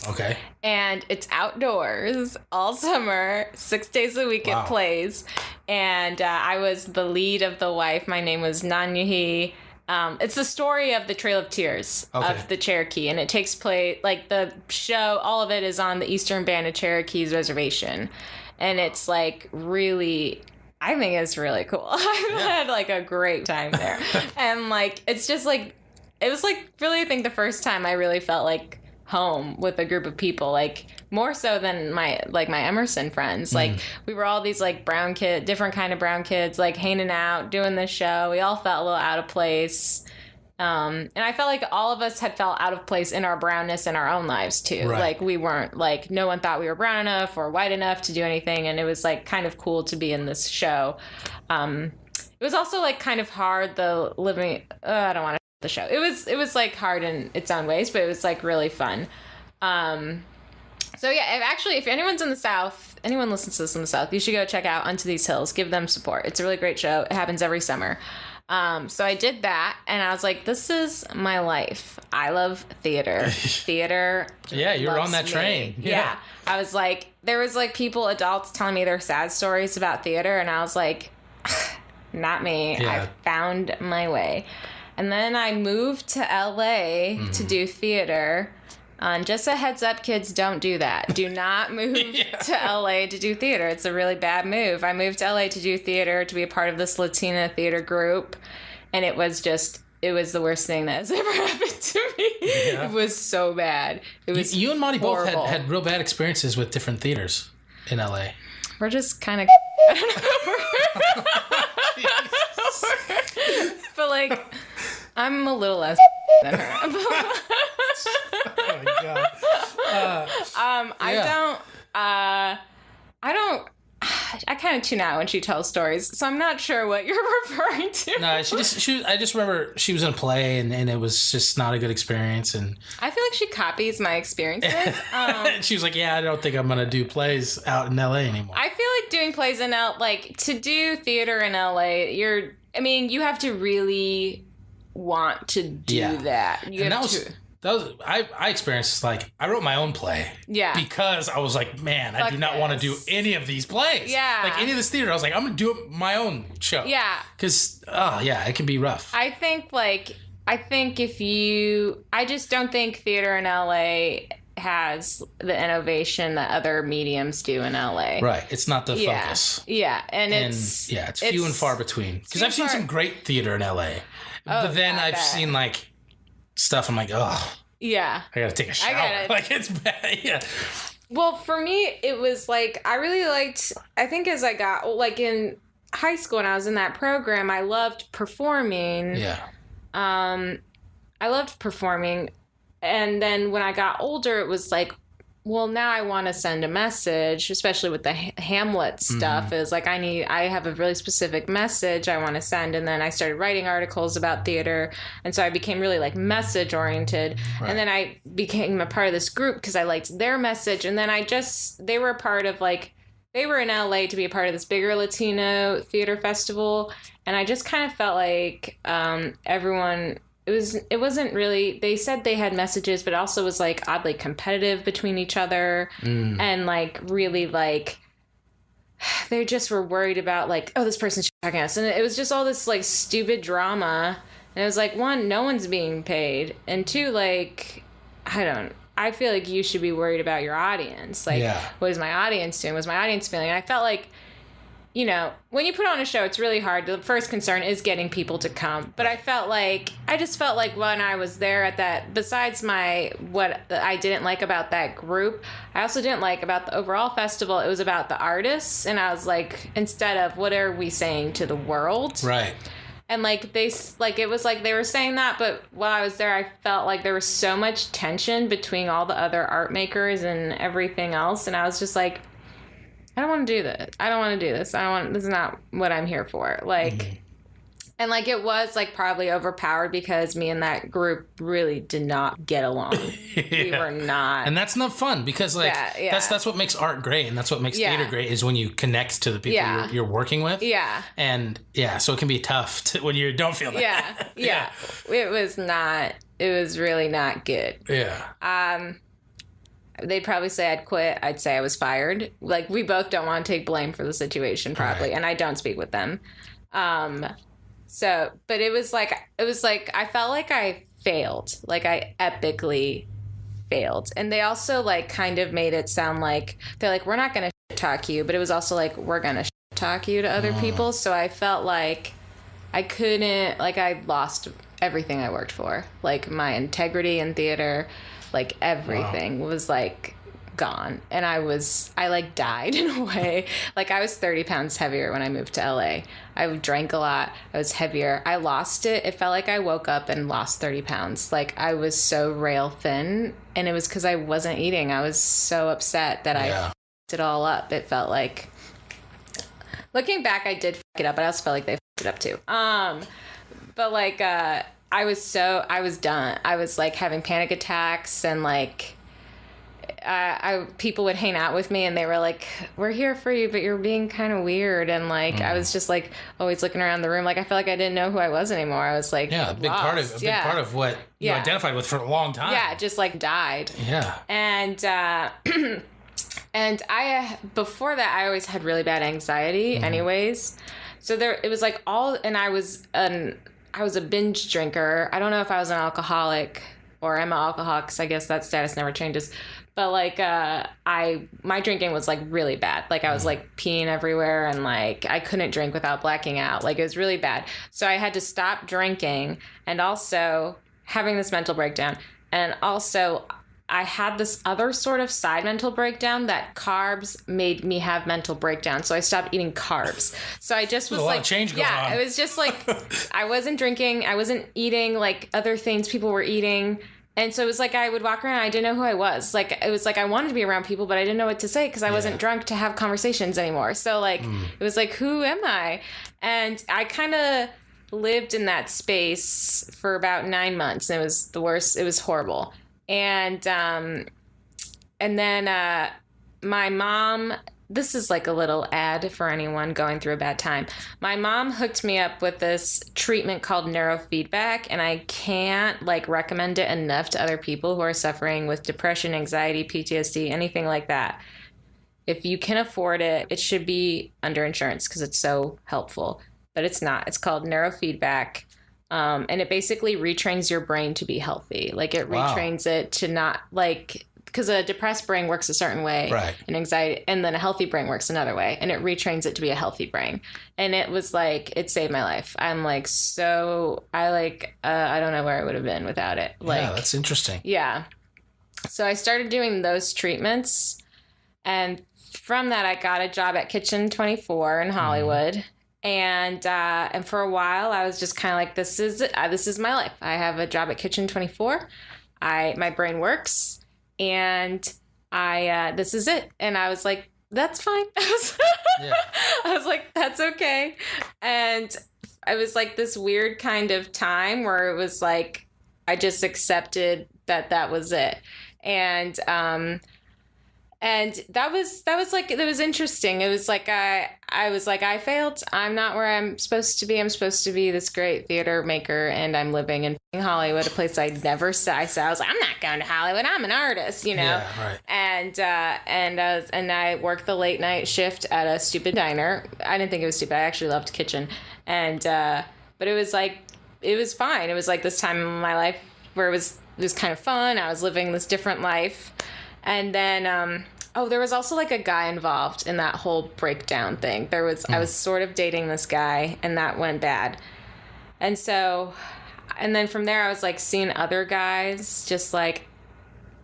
S3: Okay. And
S4: it's outdoors all summer, 6 days a week. It plays. And I was the lead of the wife. My name was Nanyahi. It's the story of the Trail of Tears of the Cherokee. And it takes place, like the show, all of it is on the Eastern Band of Cherokee's reservation. And it's like really, I think it's really cool. I had like a great time there. And like, it's just like, it was like really, I think the first time I really felt like home with a group of people, like more so than my Emerson friends. Like we were all these like different kind of brown kids, like hanging out, doing this show. We all felt a little out of place. And I felt like all of us had felt out of place in our brownness in our own lives too. Right. Like we weren't like, no one thought we were brown enough or white enough to do anything. And it was like kind of cool to be in this show. It was also like kind of hard, the living, I don't want to the show. It was like hard in its own ways, but it was like really fun. So yeah, if anyone's in the South, anyone listens to this in the South, you should go check out Unto These Hills. Give them support. It's a really great show. It happens every summer. So I did that, and I was like, this is my life. I love theater. Theater.
S3: Yeah, you were on that
S4: loves
S3: train.
S4: me. Yeah. I was like, there was like people, adults telling me their sad stories about theater, and I was like, not me.
S3: Yeah.
S4: I found my way. And then I moved to LA to do theater. Just a heads up, kids, don't do that. Do not move to LA to do theater. It's a really bad move. I moved to LA to do theater, to be a part of this Latina theater group. And it was the worst thing that has ever happened to me. Yeah. It was so bad. It was
S3: You and Monty both
S4: horrible.
S3: had real bad experiences with different theaters in LA.
S4: We're just kind of... But like, I'm a little less than her.
S3: Oh my God.
S4: I kind of tune out when she tells stories, so I'm not sure what you're referring to.
S3: No, I just remember she was in a play and it was just not a good experience. And
S4: I feel like she copies my experiences.
S3: she was like, yeah, I don't think I'm going to do plays out in LA anymore.
S4: I feel like doing plays in like to do theater in LA, you have to really want to do that.
S3: I experienced, like, I wrote my own play. Yeah. Because I was like, man, I do not want to do any of these plays.
S4: Yeah.
S3: Like, any of this theater, I was like, I'm going to do my own show. Yeah. Because, it can be rough.
S4: I just don't think theater in LA has the innovation that other mediums do in LA.
S3: Right. It's not the focus.
S4: Yeah.
S3: It's few and far between. Because I've seen some great theater in LA. But then I've seen, like, stuff, I'm like, oh. Yeah. I gotta take a shower. Like, it's bad. Yeah.
S4: Well, for me, it was like, I really liked, I think as I got, like in high school when I was in that program, I loved performing. Yeah. I loved performing. And then when I got older, it was like, well, now I want to send a message, especially with the Hamlet stuff. Mm-hmm. It was like, I have a really specific message I want to send. And then I started writing articles about theater. And so I became really like message oriented. Right. And then I became a part of this group because I liked their message. And then they were a part of like, they were in LA to be a part of this bigger Latino theater festival. And I just kind of felt like everyone... It wasn't really, they said they had messages, but it also was like oddly competitive between each other and like really like they just were worried about like, oh, this person's attacking us. And it was just all this like stupid drama. And it was like, one, no one's being paid. And two, like, I feel like you should be worried about your audience. Like, what is my audience doing? What's my audience feeling? And I felt like, you know, when you put on a show, it's really hard. The first concern is getting people to come. But I just felt like when I was there at that, besides what I didn't like about that group, I also didn't like about the overall festival. It was about the artists. And I was like, instead of what are we saying to the world? Right. And like it was like they were saying that, but while I was there, I felt like there was so much tension between all the other art makers and everything else. And I was just like, I don't want to do this. I don't want to do this. This is not what I'm here for. Like, and like it was like probably overpowered because me and that group really did not get along. We were not.
S3: And that's not fun because like that's what makes art great and that's what makes theater great is when you connect to the people you're working with. Yeah. And so it can be tough when you don't feel that.
S4: Yeah. It was really not good. Yeah. They'd probably say I'd quit. I'd say I was fired. Like, we both don't want to take blame for the situation, probably. Right. And I don't speak with them. But it was like, I felt like I failed. Like, I epically failed. And they also, like, kind of made it sound like, they're like, we're not going to talk you. But it was also like, we're going to talk you to other people. So I felt like I couldn't, like, I lost everything I worked for. Like, my integrity in theater, like everything was like gone. And I like died in a way. Like I was 30 pounds heavier when I moved to LA. I drank a lot. I was heavier. I lost it. It felt like I woke up and lost 30 pounds. Like I was so rail thin and it was because I wasn't eating. I was so upset that I f***ed it all up. It felt like, looking back, I did f*** it up, but I also felt like they f***ed it up too. But like, I was done. I was like having panic attacks and like, people would hang out with me and they were like, we're here for you, but you're being kind of weird. And like, I was just like always looking around the room. Like, I felt like I didn't know who I was anymore. I was like,
S3: a big part of what you identified with for a long time.
S4: Yeah. Just like died.
S3: Yeah.
S4: And, and before that, I always had really bad anxiety anyways. So it was like and I was a binge drinker. I don't know if I was an alcoholic or am an alcoholic, because I guess that status never changes. But like, my drinking was like really bad. Like I was like peeing everywhere and like I couldn't drink without blacking out. Like it was really bad. So I had to stop drinking and also having this mental breakdown. And also I had this other sort of side mental breakdown that carbs made me have mental breakdown. So I stopped eating carbs. So I just was
S3: a lot
S4: like,
S3: of change going on.
S4: It was just like, I wasn't drinking. I wasn't eating like other things people were eating. And so it was like I would walk around, I didn't know who I was. Like, it was like I wanted to be around people, but I didn't know what to say because I wasn't drunk to have conversations anymore. So, like, it was like, who am I? And I kind of lived in that space for about 9 months. And it was the worst. It was horrible. And then my mom... This is like a little ad for anyone going through a bad time. My mom hooked me up with this treatment called neurofeedback, and I can't like recommend it enough to other people who are suffering with depression, anxiety, PTSD, anything like that. If you can afford it, it should be under insurance because it's so helpful, but it's not. It's called neurofeedback. And it basically retrains your brain to be healthy. Like it retrains it to not like... Because a depressed brain works a certain way,
S3: right? And
S4: anxiety, and then a healthy brain works another way, and it retrains it to be a healthy brain. And it was like, it saved my life. I'm like, I don't know where I would have been without it. Like,
S3: yeah, that's interesting.
S4: Yeah. So I started doing those treatments, and from that, I got a job at Kitchen 24 in Hollywood. And for a while, I was just kind of like, this is it. This is my life. I have a job at Kitchen 24. My brain works. And this is it. And I was like, that's fine. I was like, that's okay. And I was like this weird kind of time where it was like, I just accepted that was it. And that was like, it was interesting. It was like, I was like, I failed. I'm not where I'm supposed to be. I'm supposed to be this great theater maker, and I'm living in Hollywood, a place I never saw. I was like, I'm not going to Hollywood. I'm an artist, you know?
S3: Yeah, right.
S4: And I worked the late night shift at a stupid diner. I didn't think it was stupid. I actually loved kitchen. But it was like, it was fine. It was like this time in my life where it was kind of fun. I was living this different life. And then, there was also like a guy involved in that whole breakdown thing. I was sort of dating this guy, and that went bad. And then from there I was like seeing other guys, just like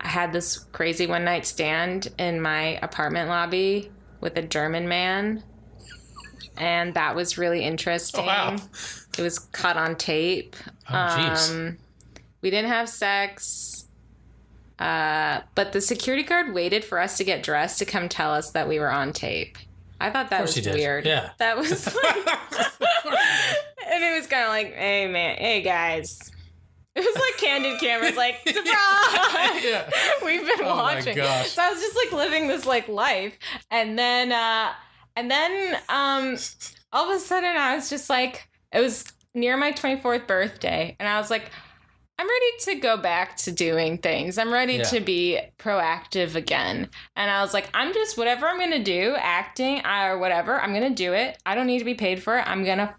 S4: I had this crazy one night stand in my apartment lobby with a German man. And that was really interesting. Oh, wow. It was caught on tape.
S3: Oh, jeez.
S4: We didn't have sex. But the security guard waited for us to get dressed to come tell us that we were on tape. I thought that was weird. Yeah. That was like... And it was kind of like, hey guys. It was like candid cameras, like, surprise! Yeah. We've been watching. My gosh. So I was just like living this like life. And then all of a sudden I was just like, it was near my 24th birthday. And I was like, I'm ready to go back to doing things. I'm ready to be proactive again. And I was like, I'm just, whatever I'm going to do, acting or whatever, I'm going to do it. I don't need to be paid for it. I'm going to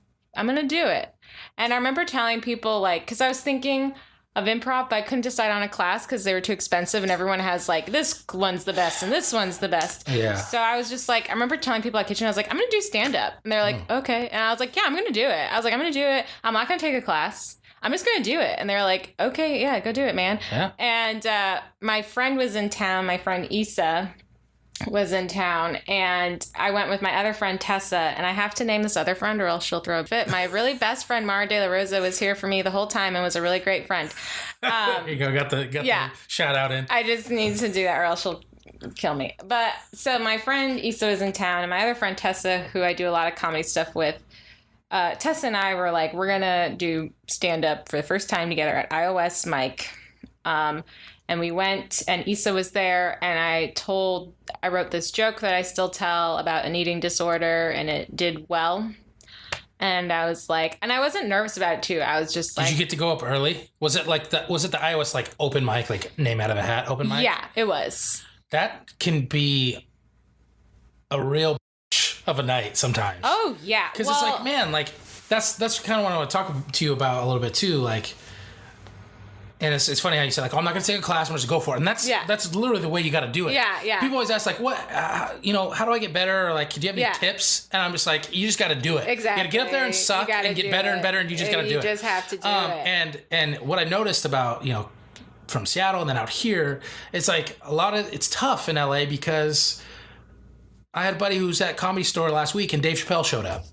S4: do it. And I remember telling people like, cause I was thinking of improv, but I couldn't decide on a class cause they were too expensive and everyone has like, this one's the best and this one's the best. Yeah. So I was just like, I remember telling people at Kitchen, I was like, I'm going to do stand up. And they're like, okay. And I was like, yeah, I'm going to do it. I was like, I'm going to do it. I'm not going to take a class. I'm just going to do it. And they're like, okay, yeah, go do it, man. Yeah. And my friend was in town. My friend Issa was in town. And I went with my other friend, Tessa. And I have to name this other friend or else she'll throw a fit. My really best friend, Mara De La Rosa, was here for me the whole time and was a really great friend.
S3: There you go. Got the shout out in.
S4: I just need to do that or else she'll kill me. But so my friend Issa was in town. And my other friend, Tessa, who I do a lot of comedy stuff with, Tessa and I were like, we're going to do stand-up for the first time together at iOS Mike. And and we went, and Issa was there, and I wrote this joke that I still tell about an eating disorder, and it did well. And I was like, and I wasn't nervous about it too. I was just like,
S3: did you get to go up early? Was it the iOS like open mic, like name out of a hat open mic?
S4: Yeah, it was.
S3: That can be a real of a night sometimes.
S4: Oh yeah.
S3: Because it's like, man, like that's kind of what I want to talk to you about a little bit too. Like, and it's funny how you said like, oh, I'm not going to take a class, I'm just going to go for it. And that's literally the way you got to do it.
S4: Yeah, yeah.
S3: People always ask like, what, how do I get better? Or like, do you have any tips? And I'm just like, you just got to do it.
S4: Exactly.
S3: You got to get up there and suck and get better and better, and you just got to do it.
S4: You just have to do it.
S3: And what I noticed about, from Seattle and then out here, it's like it's tough in LA because I had a buddy who was at Comedy Store last week and Dave Chappelle showed up.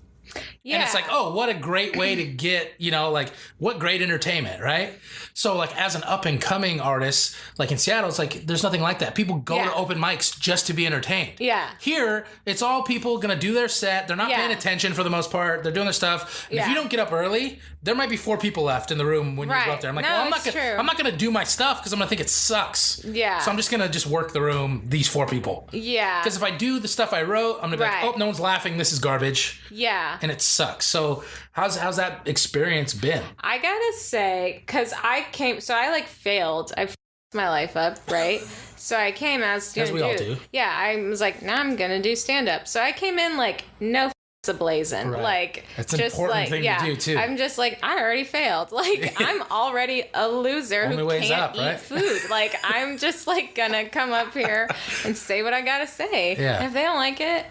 S3: Yeah. And it's like, oh, what a great way to get, like what great entertainment, right? So like as an up and coming artist, like in Seattle, it's like there's nothing like that. People go to open mics just to be entertained.
S4: Yeah.
S3: Here, it's all people going to do their set. They're not paying attention for the most part. They're doing their stuff. And if you don't get up early, there might be 4 people left in the room when you go up there. I'm like, well, I'm not going to do my stuff because I'm going to think it sucks.
S4: Yeah.
S3: So I'm just going to just work the room, these 4 people.
S4: Yeah.
S3: Because if I do the stuff I wrote, I'm going to be like, oh, no one's laughing. This is garbage.
S4: Yeah.
S3: And it sucks. So how's that experience been?
S4: I gotta say, because I failed. I f***ed my life up, right? So I came as
S3: we all do.
S4: Yeah, I was like, nah, I'm gonna do stand up. So I came in like no f***s ablazing.
S3: Right.
S4: Like
S3: that's an
S4: just
S3: important
S4: like
S3: thing to do too.
S4: I'm just like, I already failed. Like I'm already a loser who can't eat food. Like I'm just like gonna come up here and say what I gotta say.
S3: Yeah.
S4: And if they don't like it,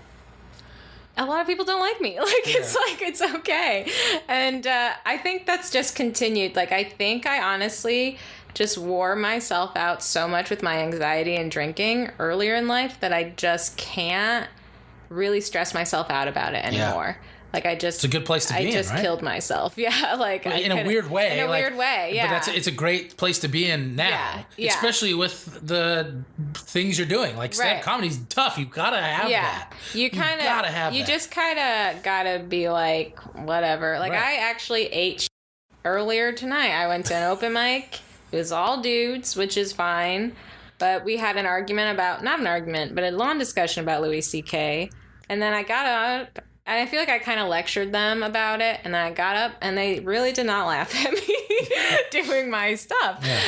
S4: a lot of people don't like me. Like, it's okay. And I think that's just continued. Like, I think I honestly just wore myself out so much with my anxiety and drinking earlier in life that I just can't really stress myself out about it anymore. Like it's
S3: a good place to be in,
S4: I just
S3: right?
S4: killed myself. Yeah, like
S3: in a weird way.
S4: In a weird way, yeah.
S3: But it's a great place to be in now, especially with the things you're doing. Like stand-up comedy's tough. You gotta have that.
S4: You gotta have. You just kind of gotta be like whatever. Like I actually ate earlier tonight. I went to an open mic. It was all dudes, which is fine. But we had an argument about not an argument, but a long discussion about Louis C.K. And then I got up. And I feel like I kind of lectured them about it. And then I got up and they really did not laugh at me doing my stuff. Yeah.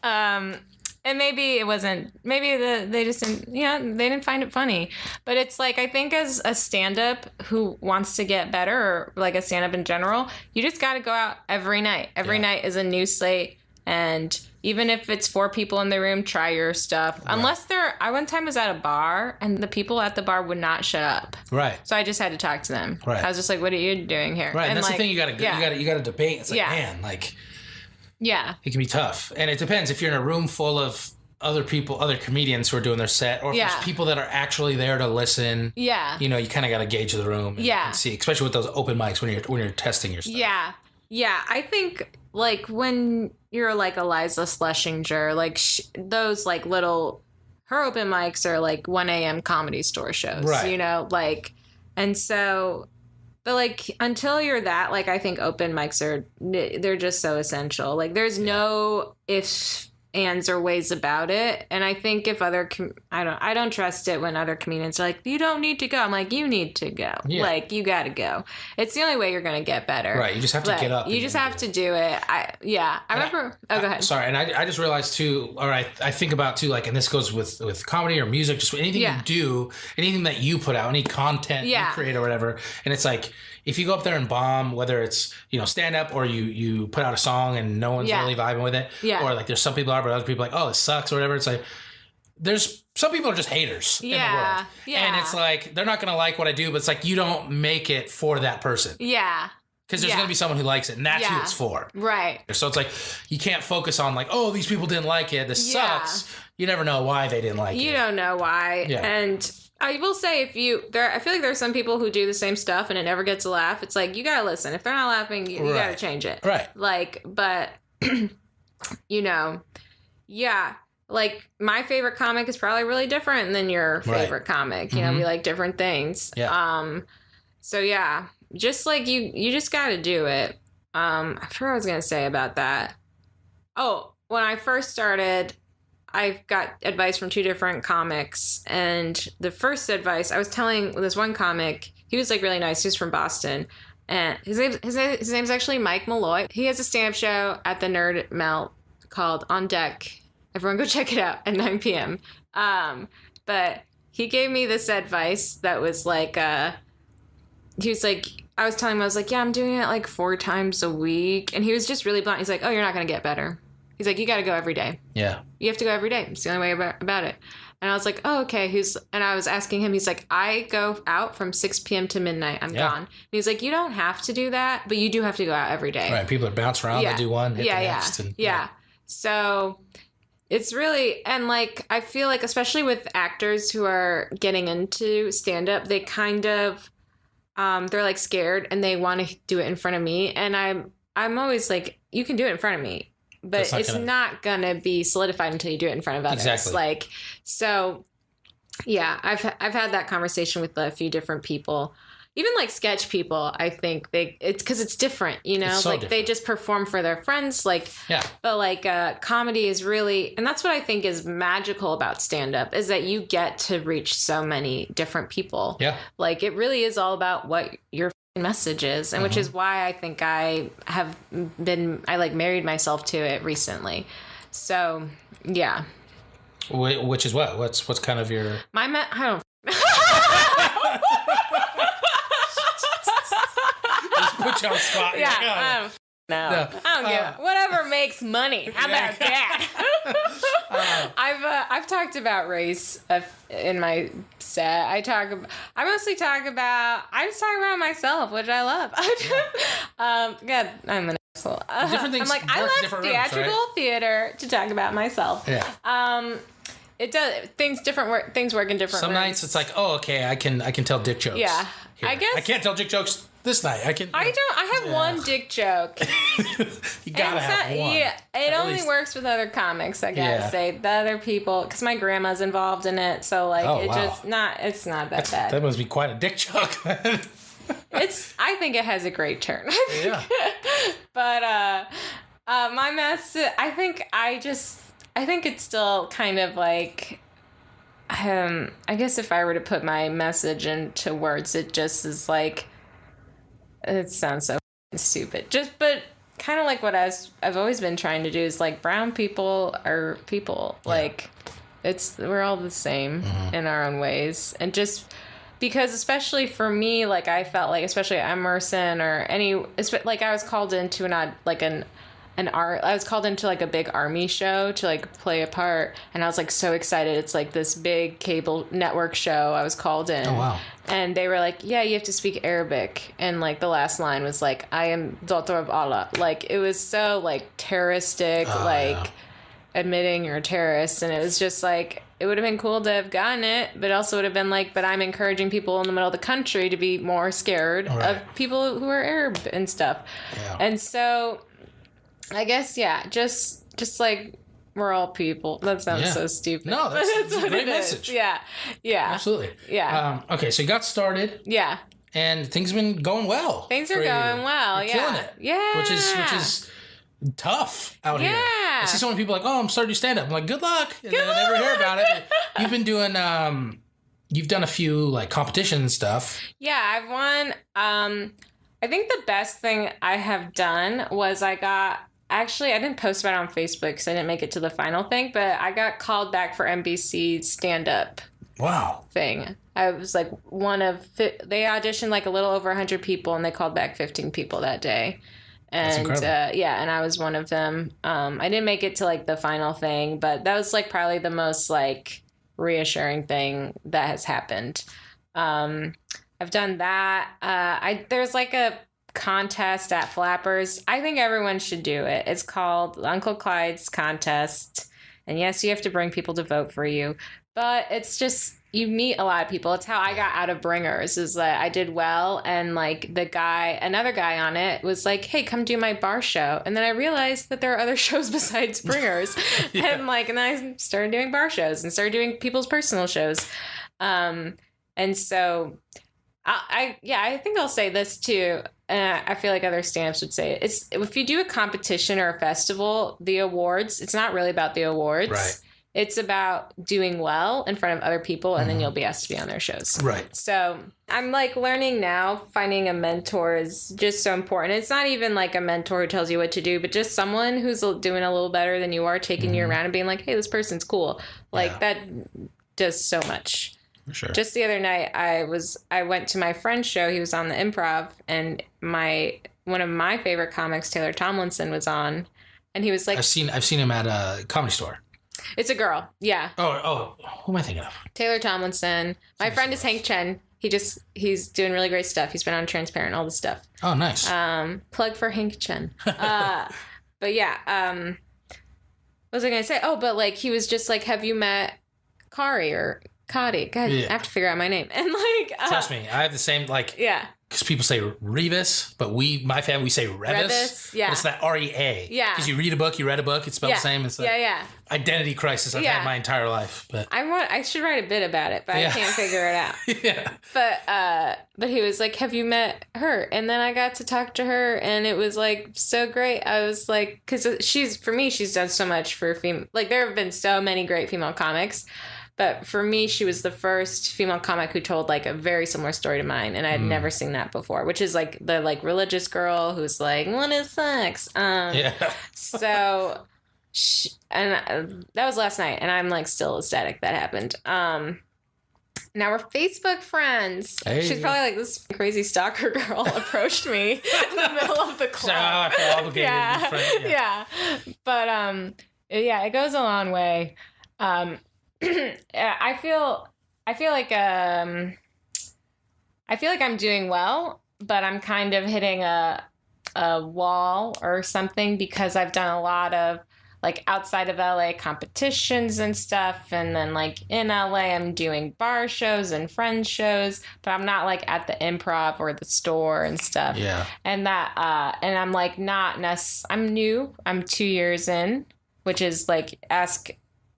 S4: And maybe it wasn't, maybe they just didn't, they didn't find it funny. But it's like, I think as a stand-up who wants to get better, or like a stand-up in general, you just got to go out every night. Every night is a new slate. And even if it's 4 people in the room, try your stuff. Right. Unless I one time was at a bar and the people at the bar would not shut up.
S3: Right.
S4: So I just had to talk to them.
S3: Right.
S4: I was just like, what are you doing here?
S3: Right. And that's the thing you gotta debate. It's like, man, like it can be tough. And it depends if you're in a room full of other people, other comedians who are doing their set, or if there's people that are actually there to listen. Yeah. You kind of gotta gauge the room and see, especially with those open mics when you're testing your stuff. Yeah. Yeah. I think like when you're like Eliza Schlesinger, like those like little, her open mics are like 1 a.m. Comedy Store shows, right. And so, but like until you're that, like I think open mics they're just so essential. Like there's no ifs, ands, or ways about it. And I think if I don't trust it when other comedians are like, you don't need to go. I'm like, you need to go. Yeah. Like you got to go. It's the only way you're going to get better. Right. You just have to get up.
S4: You just have to do it. I remember. Go ahead.
S3: Sorry. And I just realized too, or I think about too, like, and this goes with comedy or music, just anything you do, anything that you put out, any content you create or whatever. And it's like, if you go up there and bomb, whether it's, stand up or you put out a song and no one's really vibing with it, or like there's some people are, but other people are like, oh, this sucks or whatever. It's like, there's some people are just haters in the world. Yeah. And it's like, they're not going to like what I do, but it's like, you don't make it for that person. Yeah. Because there's going to be someone who likes it, and that's who it's for. Right. So it's like, you can't focus on like, oh, these people didn't like it. This sucks. You never know why they didn't like it.
S4: You don't know why. Yeah. And I will say I feel like there's some people who do the same stuff and it never gets a laugh. It's like, you got to listen. If they're not laughing, you got to change it. Right. Like, but, like my favorite comic is probably really different than your favorite comic. We like different things. Yeah. So yeah, just like you just got to do it. I forgot what I was going to say about that. Oh, when I first started, I got advice from 2 different comics. And the first advice, I was telling this one comic, he was like really nice. He was from Boston. And his name's actually Mike Malloy. He has a stand-up show at the Nerd Melt called On Deck. Everyone go check it out at 9 p.m. But he gave me this advice that was like, he was like, I was telling him, I was like, yeah, I'm doing it like 4 times a week. And he was just really blunt. He's like, oh, you're not going to get better. He's like, you got to go every day.
S3: Yeah.
S4: You have to go every day. It's the only way about it. And I was like, oh, okay. And I was asking him, he's like, I go out from 6 p.m. to midnight. I'm gone. And he's like, you don't have to do that, but you do have to go out every day.
S3: Right. People that bounce around, they do one, hit the next.
S4: Yeah. So it's really, and like, I feel like, especially with actors who are getting into stand-up, they kind of, they're like scared and they want to do it in front of me. And I'm always like, you can do it in front of me, but it's not gonna be solidified until you do it in front of others.
S3: Exactly.
S4: Like, so yeah, I've had that conversation with a few different people, even like sketch people. I think it's because it's different, you know,
S3: so
S4: like
S3: different.
S4: They just perform for their friends. Like, but like, comedy is really, and that's what I think is magical about stand up is that you get to reach so many different people.
S3: Yeah.
S4: Like it really is all about what your message is, and which is why I think I like married myself to it recently. So yeah.
S3: Which is what? What's kind of your...
S4: I don't...
S3: Just put you on the spot.
S4: Yeah. No. I don't give whatever makes money. How about that? I've talked about race in my set. I just talk about myself, which I love. God, I'm an asshole.
S3: Different things.
S4: I'm like, I left theatrical theater to talk about myself.
S3: Yeah.
S4: It does things work in different
S3: Some
S4: ways.
S3: nights it's like, oh, okay, I can tell dick jokes.
S4: Yeah.
S3: Here.
S4: I guess
S3: I can't tell dick jokes this night.
S4: I have one dick joke.
S3: You gotta have one.
S4: Yeah, it only works with other comics, I gotta say. The other people, because my grandma's involved in it, so like it's not that bad.
S3: That must be quite a dick joke.
S4: I think it has a great turn.
S3: Yeah.
S4: But my message, I think it's still kind of like, I guess if I were to put my message into words, it just is like, it sounds so stupid. But kind of like what I've always been trying to do is like, brown people are people. Yeah. Like we're all the same in our own ways. And just because, especially for me, like I felt like, especially at Emerson or like I was called into I was called into like a big army show to like play a part, and I was like so excited. It's like this big cable network show I was called in.
S3: Oh wow.
S4: And they were like, yeah, you have to speak Arabic, and like the last line was like, I am daughter of Allah. Like it was so like terroristic, admitting you're a terrorist, and it was just like, it would have been cool to have gotten it, but it also would have been like, but I'm encouraging people in the middle of the country to be more scared of people who are Arab and stuff. Yeah. And so I guess, yeah, just like we're all people. That sounds so stupid.
S3: No, that's a great message.
S4: Yeah. Yeah.
S3: Absolutely.
S4: Yeah.
S3: Okay, so you got started.
S4: Yeah.
S3: And things have been going well.
S4: Things are going well.
S3: You're killing it.
S4: Yeah.
S3: Which is tough out here. I see so many people like, oh, I'm starting to stand up. I'm like, good luck. And then I never hear about it. You've been doing, you've done a few like competitions and stuff. Yeah,
S4: I've won. I think the best thing I have done was actually, I didn't post about it on Facebook because I didn't make it to the final thing, but I got called back for NBC's stand-up thing. I was like they auditioned like a little over 100 people, and they called back 15 people that day. And and I was one of them. I didn't make it to like the final thing, but that was like probably the most like reassuring thing that has happened. I've done that. There's like a contest at Flappers. I think everyone should do it. It's called Uncle Clyde's Contest. And yes, you have to bring people to vote for you. But it's just, you meet a lot of people. It's how I got out of Bringers, is that I did well. And like another guy on it was like, hey, come do my bar show. And then I realized that there are other shows besides Bringers. And then I started doing bar shows and started doing people's personal shows. And so I think I'll say this too. I feel like other stand-ups would say it. It's if you do a competition or a festival, the awards, it's not really about the awards.
S3: Right.
S4: It's about doing well in front of other people, and then you'll be asked to be on their shows.
S3: Right.
S4: So I'm like learning now, finding a mentor is just so important. It's not even like a mentor who tells you what to do, but just someone who's doing a little better than you are, taking you around and being like, hey, this person's cool. Like that does so much.
S3: For sure.
S4: Just the other night, I went to my friend's show. He was on the Improv, and one of my favorite comics, Taylor Tomlinson, was on, and he was like, I've
S3: seen him at a Comedy Store.
S4: It's a girl, yeah.
S3: Oh, who am I thinking of?
S4: Taylor Tomlinson. My friend is Hank Chen. He's doing really great stuff. He's been on Transparent, all this stuff.
S3: Oh, nice.
S4: Plug for Hank Chen. But yeah, what was I gonna say? Oh, but like he was just like, have you met Kari or Kadi? God, I have to figure out my name. And like,
S3: trust me, I have the same like.
S4: Yeah.
S3: Because people say Reavis, but my family, we say Revis.
S4: Yeah.
S3: It's that REA.
S4: Yeah.
S3: Because you read a book, it's spelled the same. It's identity crisis I've had my entire life. But
S4: I should write a bit about it, but I can't figure it out.
S3: Yeah.
S4: But he was like, have you met her? And then I got to talk to her, and it was like so great. I was like, because she's done so much for female. Like there have been so many great female comics. But for me, she was the first female comic who told like a very similar story to mine, and I had never seen that before. Which is like the like religious girl who's like, "What is sex?" So, that was last night, and I'm like still ecstatic that happened. Now we're Facebook friends.
S3: Hey.
S4: She's probably like, this crazy stalker girl approached me in the middle of the club.
S3: I feel obligated.
S4: Yeah. But it goes a long way. I feel like I'm doing well, but I'm kind of hitting a wall or something because I've done a lot of like outside of LA competitions and stuff, and then like in LA I'm doing bar shows and friends shows, but I'm not like at the Improv or the store and stuff.
S3: Yeah.
S4: And that and I'm like I'm new. I'm 2 years in, which is like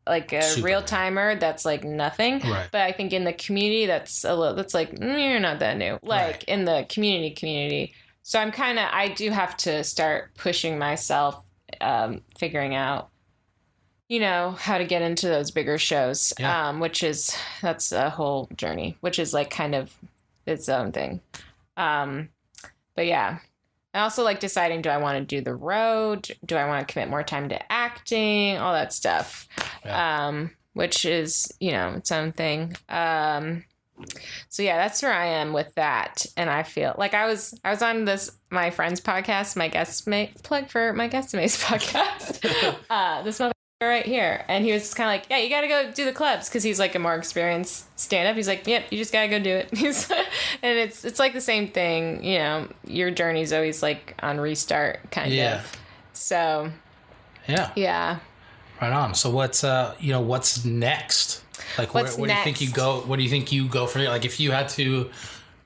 S4: like a
S3: Super.
S4: real timer, that's like nothing.
S3: Right.
S4: But I think in the community, that's like, you're not that new. Like in the community. So I do have to start pushing myself, figuring out, how to get into those bigger shows, that's a whole journey, which is like kind of its own thing. But yeah. I also like deciding, do I want to do the road? Do I want to commit more time to acting? All that stuff, which is, its own thing. So yeah, that's where I am with that. And I feel like I was on my friend's podcast, plug for my guestmate's podcast, this mother right here. And he was just kind of like, yeah, you got to go do the clubs. Cause he's like a more experienced stand-up. He's like, yep, you just got to go do it. And it's like the same thing, your journey's always like on restart kind of. So yeah.
S3: Right on. So what's next? Like, where do you think you go? What do you think you go for? Like, if you had to,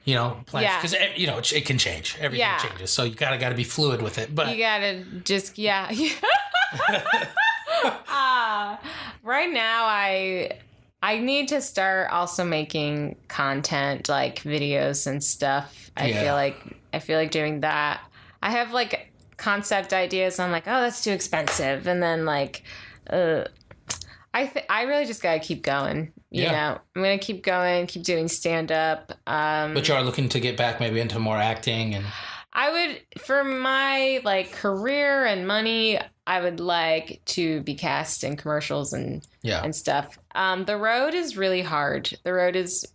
S3: plan, because it can change. Everything changes. So you gotta be fluid with it. But
S4: you gotta just right now, I need to start also making content like videos and stuff. I feel like doing that. I have like concept ideas. I'm like, oh, that's too expensive, and then like, I really just gotta keep going. You know, I'm gonna keep going, keep doing stand up.
S3: But you are looking to get back maybe into more acting and.
S4: I would, for my like career and money, I would like to be cast in commercials and stuff. The road is really hard. The road is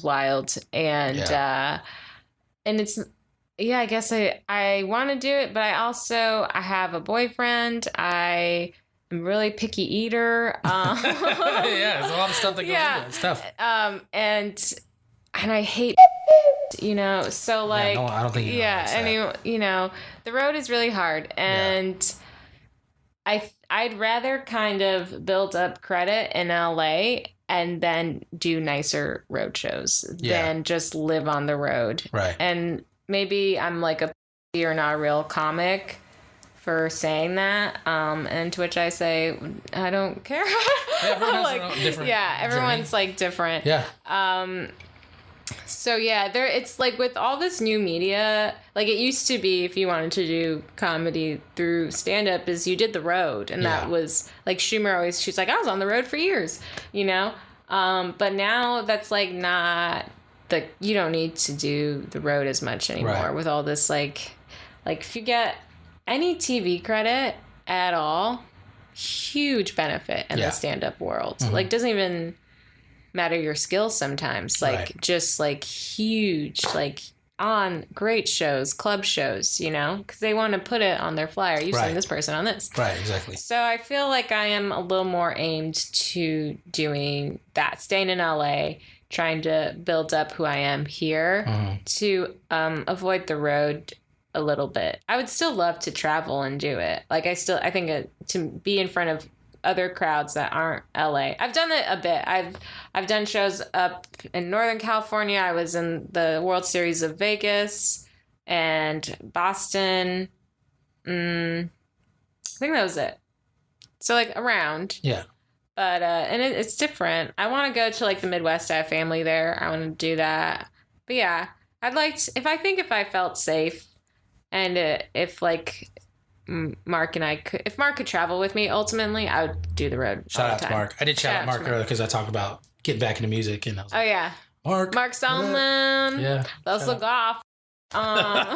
S4: wild, and it's I guess I want to do it, but I have a boyfriend. I am a really picky eater.
S3: There's a lot of stuff that goes into it. It's tough.
S4: And I hate, so like,
S3: no, I don't think
S4: the road is really hard, and I'd rather kind of build up credit in LA and then do nicer road shows than just live on the road.
S3: Right.
S4: And maybe I'm like you're not a real comic for saying that, and to which I say, I don't care.
S3: Everyone has their own different
S4: everyone's
S3: journey.
S4: like different.
S3: Yeah.
S4: So yeah, it's like with all this new media, like it used to be if you wanted to do comedy through stand up is you did the road, and that was like Schumer she's like, I was on the road for years, you know? But now that's like not you don't need to do the road as much anymore with all this like if you get any TV credit at all, huge benefit in the stand up world. Like doesn't even matter your skills sometimes, like just like huge, like on great shows, club shows, you know, because they want to put it on their flyer. You've seen this person on this.
S3: Right, exactly.
S4: So I feel like I am a little more aimed to doing that, staying in LA, trying to build up who I am here to avoid the road a little bit. I would still love to travel and do it. Like I think to be in front of other crowds that aren't LA. I've done it a bit. I've done shows up in Northern California. I was in the World Series of Vegas and Boston. I think that was it. So like around.
S3: Yeah.
S4: But and it's different. I want to go to like the Midwest. I have family there. I want to do that. But yeah, I'd like to, if I felt safe and if like Mark and if Mark could travel with me, ultimately, I would do the road.
S3: Shout out to Mark. I did shout out Mark earlier because I talked about getting back into music. And I was like, Mark
S4: Solomon.
S3: Yeah.
S4: Let's look off.
S3: Hell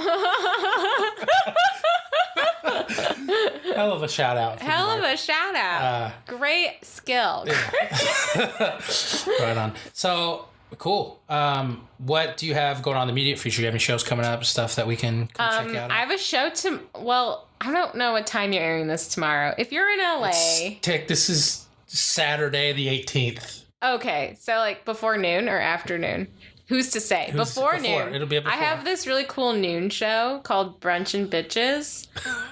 S3: of a shout out.
S4: Great skill.
S3: Right on. So cool. What do you have going on in the immediate future? Do you have any shows coming up, stuff that we can check out?
S4: I have a show I don't know what time you're airing this tomorrow. If you're in LA.
S3: This is Saturday the 18th.
S4: Okay. So like before noon or afternoon? Who's to say? Before noon.
S3: It'll be before.
S4: I have this really cool noon show called Brunch and Bitches.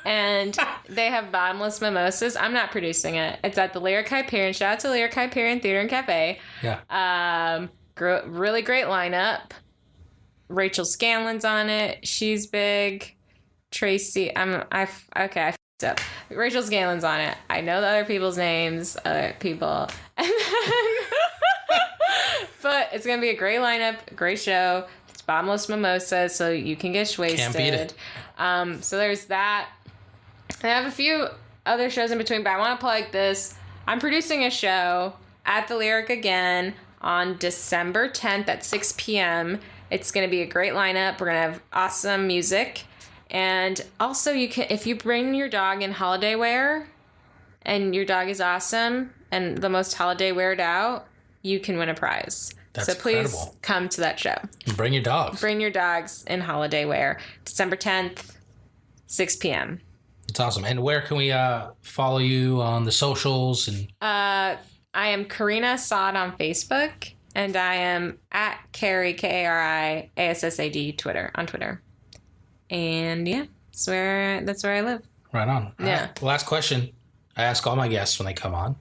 S4: And they have bottomless mimosas. I'm not producing it. It's at the Lyric Hyperion. Shout out to Lyric Hyperion Theater and Cafe.
S3: Yeah.
S4: Really great lineup. Rachel Scanlon's on it. She's big. Tracy. I f***ed up. Rachel Scanlon's on it. I know the other people's names. Other people. And then but it's going to be a great lineup, great show. It's bottomless mimosas, so you can get wasted.
S3: Can't beat it.
S4: So there's that. I have a few other shows in between, but I want to plug this. I'm producing a show at the Lyric again on December 10th at 6 p.m. It's going to be a great lineup. We're going to have awesome music. And also, you can, if you bring your dog in holiday wear and your dog is awesome and the most holiday weared out, you can win a prize. So please come to that show.
S3: Bring your dogs.
S4: Bring your dogs in holiday wear. December 10th, 6 p.m.
S3: It's awesome. And where can we follow you on the socials? And
S4: I am Karina Assad on Facebook, and I am at Kari, KARIASSAD on Twitter. And yeah, that's where I live.
S3: Right on. All right. Last question I ask all my guests when they come on.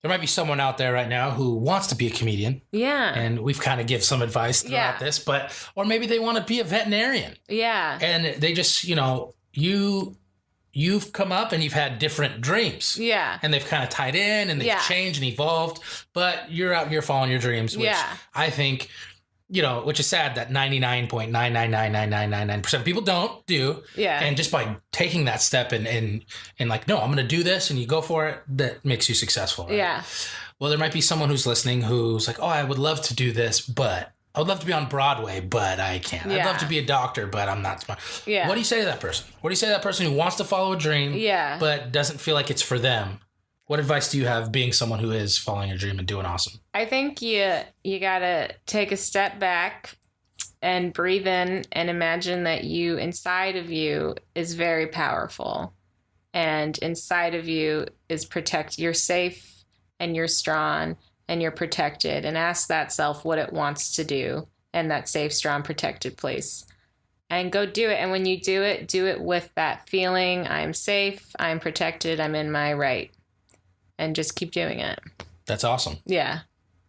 S3: There might be someone out there right now who wants to be a comedian.
S4: Yeah.
S3: And we've kind of give some advice throughout this, or maybe they want to be a veterinarian.
S4: Yeah.
S3: And they just, you've come up and you've had different dreams.
S4: Yeah.
S3: And they've kind of tied in and they've changed and evolved, but you're out here following your dreams, which I think, which is sad that 99.9999999% of people don't do.
S4: Yeah.
S3: And just by taking that step and like, no, I'm going to do this, and you go for it, that makes you successful. Right?
S4: Yeah.
S3: Well, there might be someone who's listening who's like, oh, I would love to do this, but I would love to be on Broadway, but I can't.
S4: Yeah.
S3: I'd love to be a doctor, but I'm not smart.
S4: Yeah.
S3: What do you say to that person? What do you say to that person who wants to follow a dream, but doesn't feel like it's for them? What advice do you have being someone who is following a dream and doing awesome?
S4: I think you gotta take a step back and breathe in and imagine that inside of you is very powerful, and inside of you is you're safe and you're strong and you're protected, and ask that self what it wants to do in that safe, strong, protected place. And go do it. And when you do it with that feeling, I'm safe, I'm protected, I'm in my right. And just keep doing it.
S3: That's awesome.
S4: Yeah.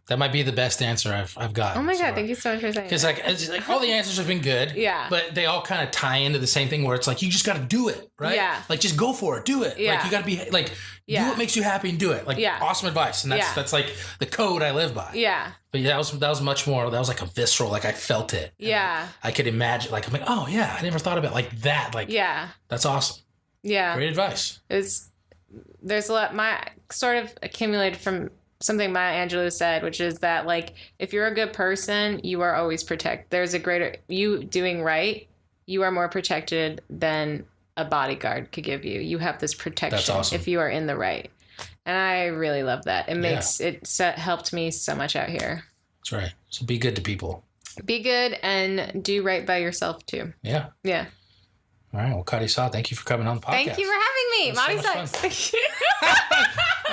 S3: That might be the best answer I've gotten.
S4: Oh my God, thank you so much for saying that.
S3: Because it's like all the answers have been good.
S4: Yeah.
S3: But they all kind of tie into the same thing where it's like, you just got to do it, right?
S4: Yeah.
S3: Like, just go for it. Do it.
S4: Yeah.
S3: Like, you got to be like, do what makes you happy and do it. Like, awesome advice. And that's like the code I live by.
S4: Yeah.
S3: But yeah, that was much more, that was like a visceral, like I felt it.
S4: Yeah.
S3: I could imagine, like, I'm like, oh yeah, I never thought about it like that. Like,
S4: yeah.
S3: That's awesome.
S4: Yeah.
S3: Great advice.
S4: There's a lot, my sort of accumulated from something Maya Angelou said, which is that, like, if you're a good person, you are always protected. There's a greater, you doing right, you are more protected than a bodyguard could give you. You have this protection.
S3: That's awesome.
S4: If you are in the right. And I really love that. It makes helped me so much out here.
S3: That's right. So be good to people.
S4: Be good and do right by yourself too.
S3: Yeah.
S4: Yeah.
S3: All right. Well, Karina Assad, thank you for coming on the podcast.
S4: Thank you for having me. Marty
S3: so
S4: sucks.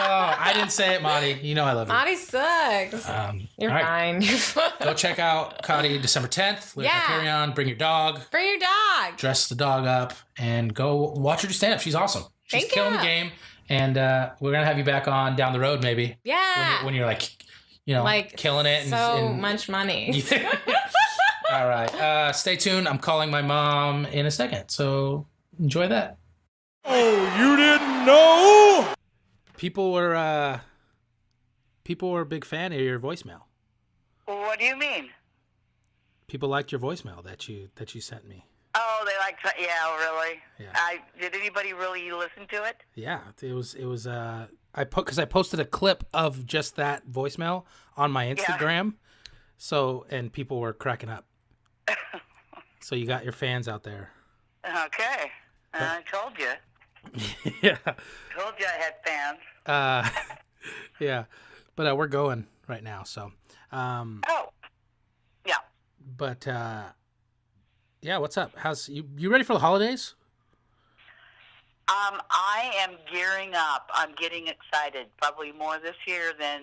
S3: Oh, I didn't say it, Marty. You know I love you.
S4: Marty sucks. You're fine.
S3: Go check out Karina December 10th. Carry on. Bring your dog.
S4: Bring your dog.
S3: Dress the dog up and go watch her do stand up. She's awesome. She's killing the game. And we're going to have you back on down the road maybe.
S4: Yeah.
S3: When you're like, like killing it.
S4: So much money.
S3: All right. Stay tuned. I'm calling my mom in a second. So enjoy that.
S2: Oh, you didn't know?
S3: People were a big fan of your voicemail.
S5: Well, what do you mean?
S3: People liked your voicemail that you sent me.
S5: Oh, they liked. Yeah, really.
S3: Yeah.
S5: Did anybody really listen to it?
S3: Yeah, it was. Because I posted a clip of just that voicemail on my Instagram, so and people were cracking up. So you got your fans out there.
S5: Okay, I told you.
S3: Yeah.
S5: Told you I had fans.
S3: Yeah, but we're going right now. So.
S5: Oh. Yeah.
S3: But yeah, what's up? How's you ready for the holidays?
S5: I am gearing up. I'm getting excited. Probably more this year than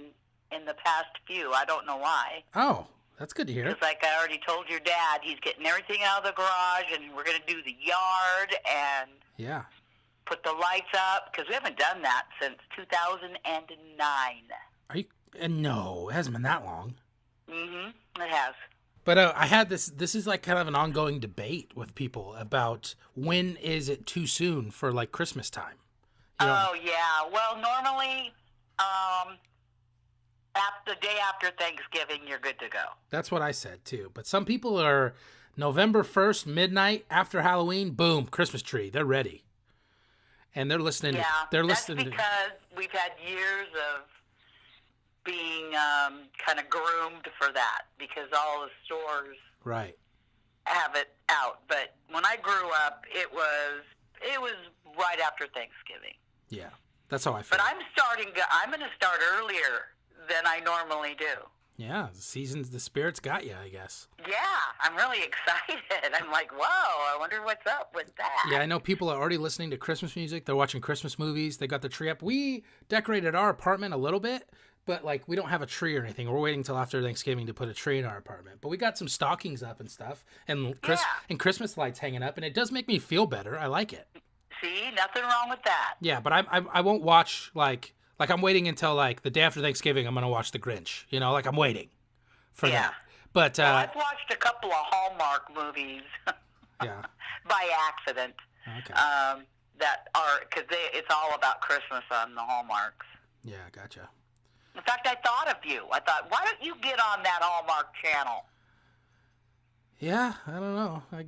S5: in the past few. I don't know why.
S3: Oh, that's good to hear.
S5: It's like I already told your dad, he's getting everything out of the garage, and we're going to do the yard and put the lights up, because we haven't done that since 2009.
S3: Are you? No, it hasn't been that long.
S5: Mm-hmm. It has.
S3: But I had this is like kind of an ongoing debate with people about when is it too soon for like Christmas time?
S5: Oh, yeah. Well, normally, the day after Thanksgiving, you're good to go.
S3: That's what I said too. But some people are November 1st, midnight after Halloween, boom, Christmas tree. They're ready. And they're listening.
S5: Yeah,
S3: that's
S5: because we've had years of being kind of groomed for that, because all the stores have it out. But when I grew up, it was right after Thanksgiving.
S3: Yeah, that's how I feel.
S5: But I'm going to start earlier than I normally do.
S3: Yeah, the spirits got you, I guess.
S5: Yeah, I'm really excited. I'm like, whoa, I wonder what's up with that.
S3: Yeah, I know people are already listening to Christmas music. They're watching Christmas movies. They got the tree up. We decorated our apartment a little bit, but like we don't have a tree or anything. We're waiting until after Thanksgiving to put a tree in our apartment. But we got some stockings up and stuff, and and Christmas lights hanging up, and it does make me feel better. I like it.
S5: See, nothing wrong with that.
S3: Yeah, but I won't watch like I'm waiting until like the day after Thanksgiving. I'm gonna watch The Grinch. Like I'm waiting for that. But
S5: I've watched a couple of Hallmark movies. By accident.
S3: Okay.
S5: That are because it's all about Christmas on the Hallmarks.
S3: Yeah, gotcha.
S5: In fact, I thought of you. I thought, why don't you get on that Hallmark channel?
S3: Yeah, I don't know.
S5: I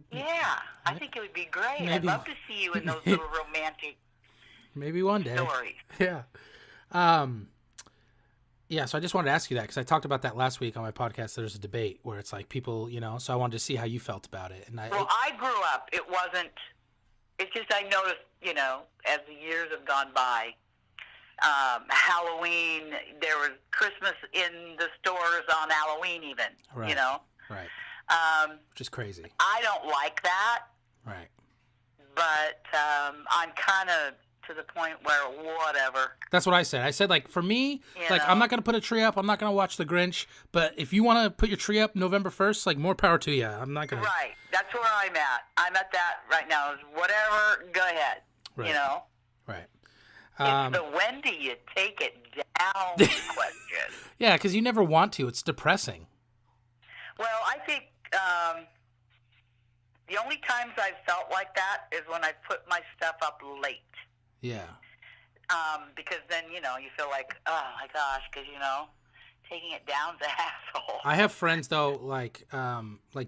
S5: think it would be great.
S3: Maybe.
S5: I'd love to see you in those little romantic
S3: maybe one day.
S5: stories.
S3: Yeah. Yeah, so I just wanted to ask you that because I talked about that last week on my podcast. There's a debate where it's like people, so I wanted to see how you felt about it. And
S5: I grew up. It wasn't. It's just I noticed, as the years have gone by, Halloween, there was Christmas in the stores on Halloween even,
S3: Right. Right. Which is crazy.
S5: I don't like that.
S3: Right.
S5: But I'm kind of to the point where whatever.
S3: That's what I said. I said, like, for me, I'm not going to put a tree up. I'm not going to watch The Grinch. But if you want to put your tree up November 1st, like, more power to you. I'm not going to.
S5: Right. That's where I'm at. I'm at that right now. Whatever, go ahead.
S3: Right.
S5: You know?
S3: Right.
S5: It's the when do you take it down question.
S3: Yeah, because you never want to. It's depressing.
S5: Well, I think the only times I've felt like that is when I put my stuff up late.
S3: Yeah.
S5: Because then, you feel like, oh, my gosh, because, taking it down's an asshole.
S3: I have friends, though, like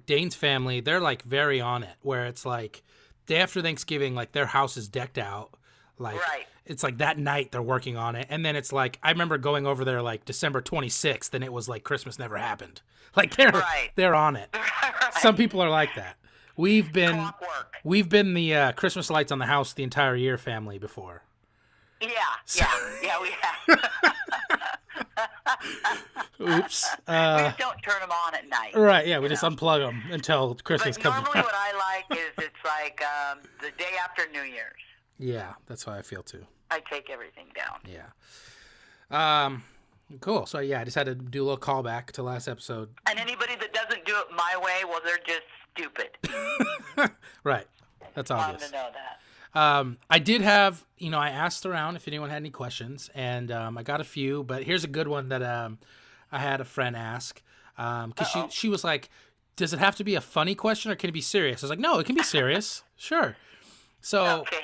S3: Dane's family, they're, like, very on it, where it's, like, day after Thanksgiving, like, their house is decked out. Like,
S5: right.
S3: It's, like, that night they're working on it. And then it's, like, I remember going over there, like, December 26th, and it was, like, Christmas never happened. Like, they're on it.
S5: Right.
S3: Some people are like that. We've been
S5: Clockwork.
S3: the Christmas lights on the house the entire year family before.
S5: Yeah, we have.
S3: Oops.
S5: We just don't turn them on at night.
S3: Right, yeah, we just unplug them until Christmas
S5: but
S3: comes.
S5: Normally what I like is it's like the day after New Year's.
S3: Yeah, that's how I feel too.
S5: I take everything down.
S3: Yeah. Cool. So yeah, I just had to do a little callback to last episode.
S5: And anybody that doesn't do it my way, well, they're just stupid.
S3: Right. That's obvious.
S5: I wanted to know that.
S3: I did have, I asked around if anyone had any questions, and I got a few, but here's a good one that I had a friend ask, because she was like, does it have to be a funny question or can it be serious? I was like, no, it can be serious. Sure. So
S5: okay,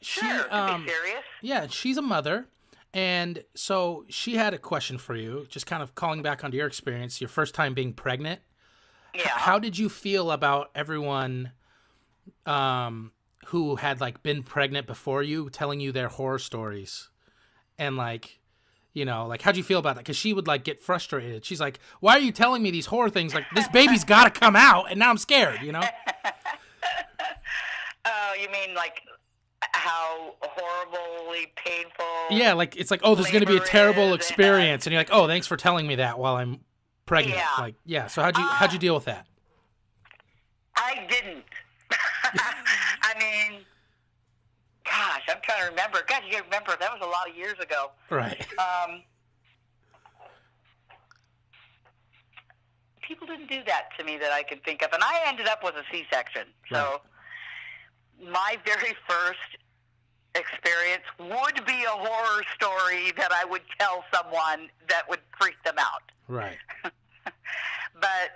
S5: sure, it can be serious.
S3: Yeah, she's a mother, and so she had a question for you, just kind of calling back onto your experience, your first time being pregnant.
S5: Yeah.
S3: How did you feel about everyone who had like been pregnant before you telling you their horror stories? And like, how'd you feel about that? Because she would like get frustrated. She's like, why are you telling me these horror things? Like, this baby's got to come out, and now I'm scared,
S5: Oh, you mean like how horribly painful?
S3: Yeah, like it's like, oh, there's going to be a terrible experience, and you're like, oh, thanks for telling me that while I'm pregnant.
S5: Yeah.
S3: Like, yeah. So how'd you deal with that?
S5: I didn't. I mean, gosh, I'm trying to remember. God, you gotta remember, that was a lot of years ago.
S3: Right.
S5: People didn't do that to me that I could think of, and I ended up with a C-section. So my very first experience would be a horror story that I would tell someone that would freak them out.
S3: Right.
S5: But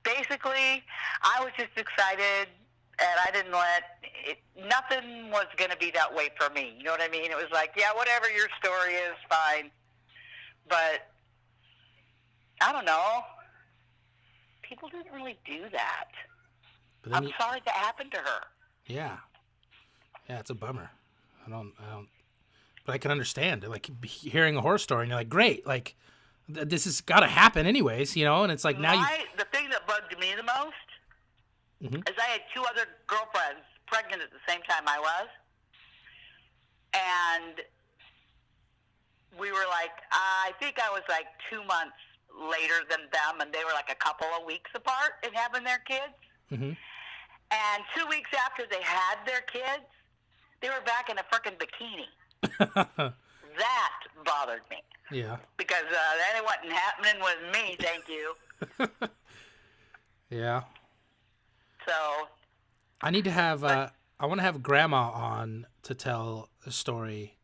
S5: basically, I was just excited, and I didn't nothing was going to be that way for me. You know what I mean? It was like, yeah, whatever your story is, fine. But I don't know. People didn't really do that. I'm sorry that happened to her.
S3: Yeah. Yeah, it's a bummer. I don't, but I can understand, like, hearing a horror story, and you're like, great, like, this has got to happen anyways, and it's like, now
S5: the thing that bugged me the most is I had two other girlfriends pregnant at the same time I was, and we were like, I think I was like 2 months later than them, and they were like a couple of weeks apart in having their kids.
S3: Mm-hmm.
S5: And 2 weeks after they had their kids, they were back in a frickin' bikini. That bothered me.
S3: Yeah.
S5: Because that wasn't happening with me, thank you.
S3: Yeah.
S5: So.
S3: I need to have, I want to have Grandma on to tell a story,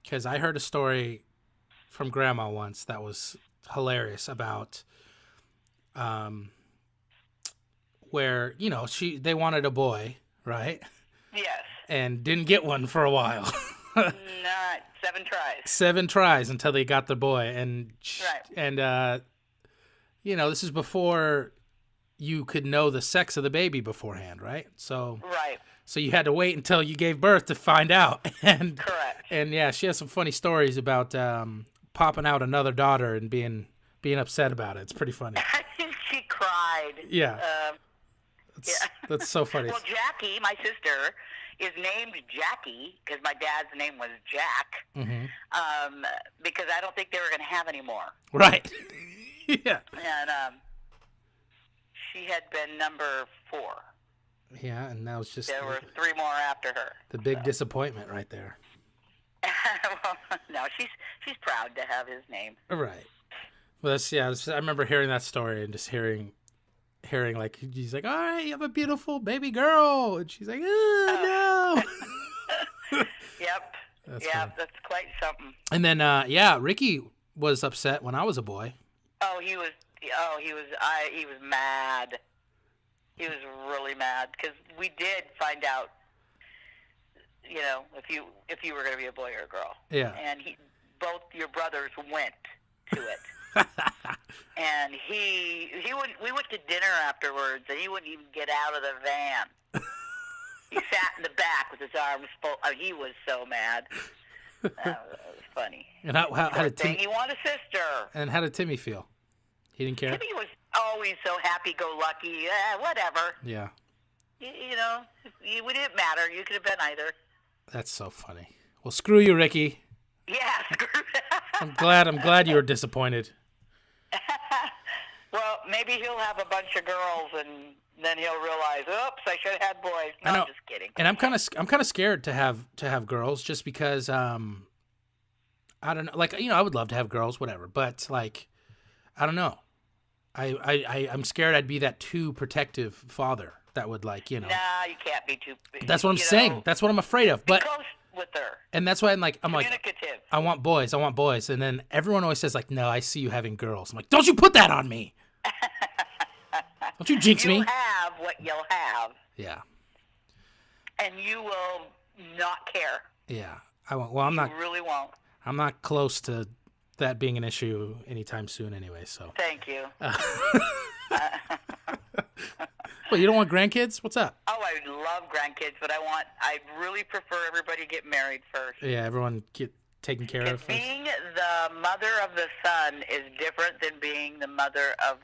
S3: because I heard a story from Grandma once that was hilarious about, where, they wanted a boy, right?
S5: Yes.
S3: And didn't get one for a while.
S5: Not 7 tries.
S3: 7 tries until they got the boy, and
S5: right.
S3: And this is before you could know the sex of the baby beforehand, right? So
S5: right.
S3: So you had to wait until you gave birth to find out. And
S5: correct.
S3: And yeah, she has some funny stories about popping out another daughter and being upset about it. It's pretty funny.
S5: She cried.
S3: Yeah. That's so funny.
S5: Well, Jackie, my sister, is named Jackie because my dad's name was Jack.
S3: Mm-hmm.
S5: Because I don't think they were going to have any more.
S3: Right. Yeah.
S5: And she had been number 4.
S3: Yeah, and that was just...
S5: There were 3 more after her.
S3: The big disappointment right there.
S5: Well, no, she's proud to have his name.
S3: Right. Well, I remember hearing that story and just hearing like, he's like, all right, you have a beautiful baby girl. And she's like, oh. No.
S5: Yep.
S3: Funny.
S5: That's quite something.
S3: And then, Ricky was upset when I was a boy.
S5: Oh, he was mad. He was really mad because we did find out, if you were going to be a boy or a girl.
S3: Yeah.
S5: And both your brothers went to it. And we went to dinner afterwards, and he wouldn't even get out of the van. He sat in the back with his arms full. He was so mad. That was funny.
S3: And how did Timmy?
S5: He wanted a sister.
S3: And how did Timmy feel? He didn't care.
S5: Timmy was always so happy-go-lucky. Whatever.
S3: Yeah.
S5: It didn't matter. You could have been either.
S3: That's so funny. Well, screw you, Ricky.
S5: Yeah, screw.
S3: I'm glad you were disappointed.
S5: Well, maybe he'll have a bunch of girls, and then he'll realize, oops, I should have had boys. No, I'm just kidding.
S3: And I'm kind of scared to have girls, just because I don't know. Like, I would love to have girls, whatever. But like, I don't know. I'm scared I'd be that too protective father that would Nah,
S5: you can't be too.
S3: That's what I'm saying. That's what I'm afraid of. But
S5: be close with her.
S3: And that's why I'm like,
S5: communicative.
S3: I want boys. And then everyone always says like, no, I see you having girls. I'm like, don't you put that on me. Don't you jinx me.
S5: You'll have what you'll have.
S3: Yeah.
S5: And you will not care.
S3: Yeah. I won't. Well, I'm not.
S5: You really won't.
S3: I'm not close to that being an issue anytime soon anyway, so.
S5: Thank you.
S3: Well, you don't want grandkids? What's up?
S5: Oh, I love grandkids, but I really prefer everybody get married first.
S3: Yeah, everyone get taken care of first.
S5: Being the mother of the son is different than being the mother of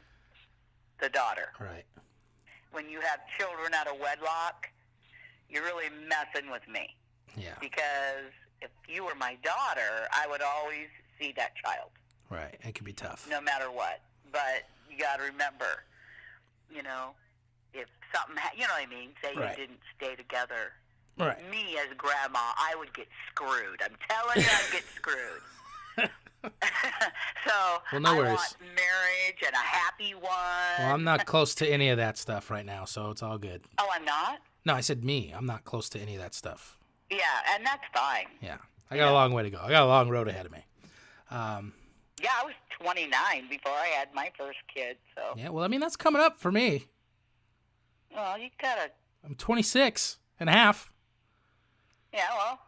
S5: the daughter.
S3: Right.
S5: When you have children out of wedlock, you're really messing with me.
S3: Yeah.
S5: Because if you were my daughter, I would always see that child.
S3: Right. It can be tough.
S5: No matter what. But you got to remember, if something, you know what I mean? Say
S3: right.
S5: You didn't stay together.
S3: Right.
S5: Me as grandma, I would get screwed. I'm telling you, I'd get screwed. So
S3: well, no worries.
S5: I want marriage and a happy one.
S3: Well, I'm not close to any of that stuff right now, so it's all good.
S5: Oh, I'm not?
S3: No, I said me. I'm not close to any of that stuff.
S5: Yeah, and that's fine.
S3: Yeah. I got a long way to go. I got a long road ahead of me.
S5: Yeah, I was 29 before I had my first kid, so.
S3: Yeah, well, I mean, that's coming up for me.
S5: Well, you gotta.
S3: I'm 26 and a half.
S5: Yeah, well,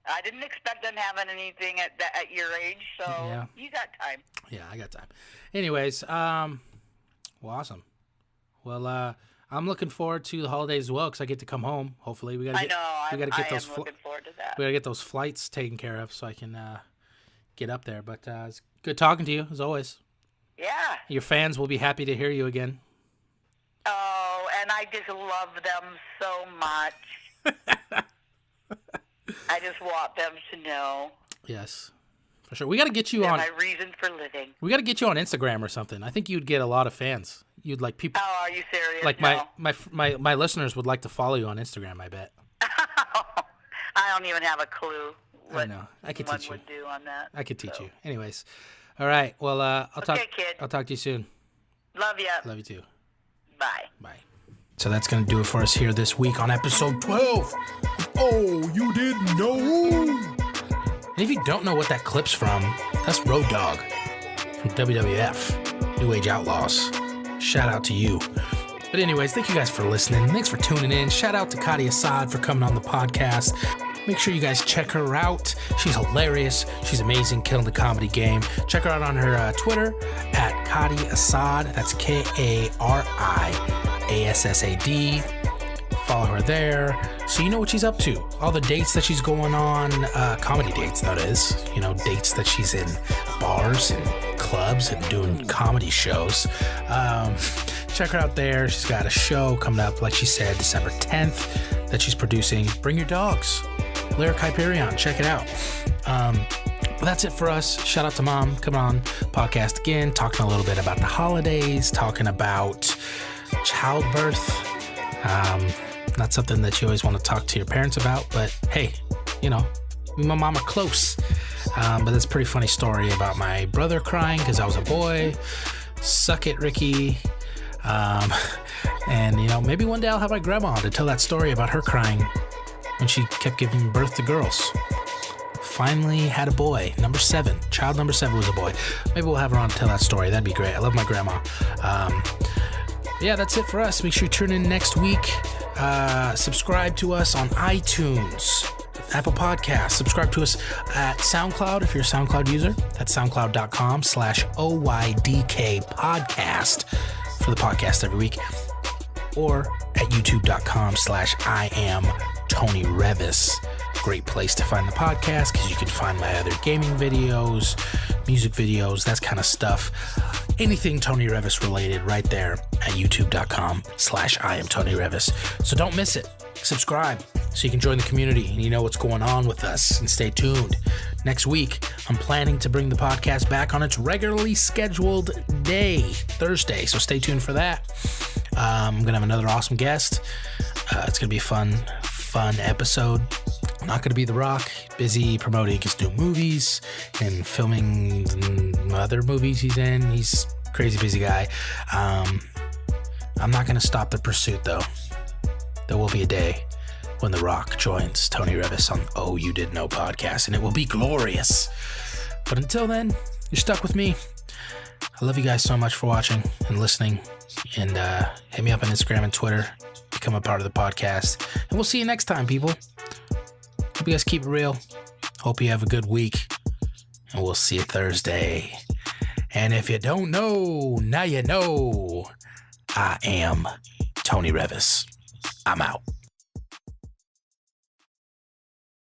S5: I didn't expect them having anything at your age, so yeah. You got time.
S3: Yeah, I got time. Anyways, well, awesome. Well, I'm looking forward to the holidays as well because I get to come home. Hopefully, we gotta get.
S5: I am looking forward to that.
S3: We gotta get those flights taken care of so I can get up there. But it's good talking to you as always.
S5: Yeah.
S3: Your fans will be happy to hear you again.
S5: Oh, and I just love them so much. I just want them to know.
S3: Yes, for sure. We got to get you on.
S5: My reason for living.
S3: We got to get you on Instagram or something. I think you'd get a lot of fans. You'd like people.
S5: Oh, are you serious?
S3: Like my listeners would like to follow you on Instagram. I bet.
S5: I don't even have a clue. What
S3: I know. I could teach you.
S5: Would do on that.
S3: I could teach you. Anyways, all right. Well, I'll talk.
S5: Kid.
S3: I'll talk to you soon.
S5: Love you.
S3: Love you too.
S5: Bye.
S3: Bye. So that's going to do it for us here this week on episode 12.
S1: Oh, you didn't know?
S3: And if you don't know what that clip's from, that's Road Dogg from WWF, New Age Outlaws. Shout out to you. But anyways, thank you guys for listening. Thanks for tuning in. Shout out to Karina Assad for coming on the podcast. Make sure you guys check her out. She's hilarious. She's amazing, killing the comedy game. Check her out on her Twitter at Karina Assad. That's KARIASSAD. Follow her there so you know what she's up to. All the dates that she's going on, comedy dates, that is. Dates that she's in bars and clubs and doing comedy shows. Check her out there. She's got a show coming up, like she said, December 10th that she's producing. Bring your dogs. Lyric Hyperion. Check it out. But that's it for us. Shout out to Mom coming on podcast again, talking a little bit about the holidays, talking about childbirth. Not something that you always want to talk to your parents about, but hey, me and my mom are close. But that's a pretty funny story about my brother crying because I was a boy. Suck it, Ricky. And maybe one day I'll have my grandma on to tell that story about her crying when she kept giving birth to girls. finally had a boy. Number 7. Child number 7 was a boy. Maybe we'll have her on to tell that story. That'd be great. I love my grandma. Yeah, that's it for us. Make sure you tune in next week. Subscribe to us on iTunes, Apple Podcasts. Subscribe to us at SoundCloud if you're a SoundCloud user. That's soundcloud.com/OYDK podcast for the podcast every week. Or at youtube.com/iamTonyReavis. Great place to find the podcast because you can find my other gaming videos, music videos, that kind of stuff. Anything Tony Reavis related right there at youtube.com/iamTonyReavis. So don't miss it. Subscribe so you can join the community and you know what's going on with us, and stay tuned. Next week, I'm planning to bring the podcast back on its regularly scheduled day, Thursday. So stay tuned for that. I'm going to have another awesome guest. It's going to be a fun episode. I'm not going to be The Rock. Busy promoting his new movies and filming other movies he's in. He's a crazy busy guy. I'm not going to stop the pursuit, though. There will be a day when The Rock joins Tony Reavis on Oh You Didn't Know podcast, and it will be glorious. But until then, you're stuck with me. I love you guys so much for watching and listening. And hit me up on Instagram and Twitter. Become a part of the podcast. And we'll see you next time, people. Hope you guys keep it real. Hope you have a good week. And we'll see you Thursday. And if you don't know, now you know. I am Tony Reavis. I'm out.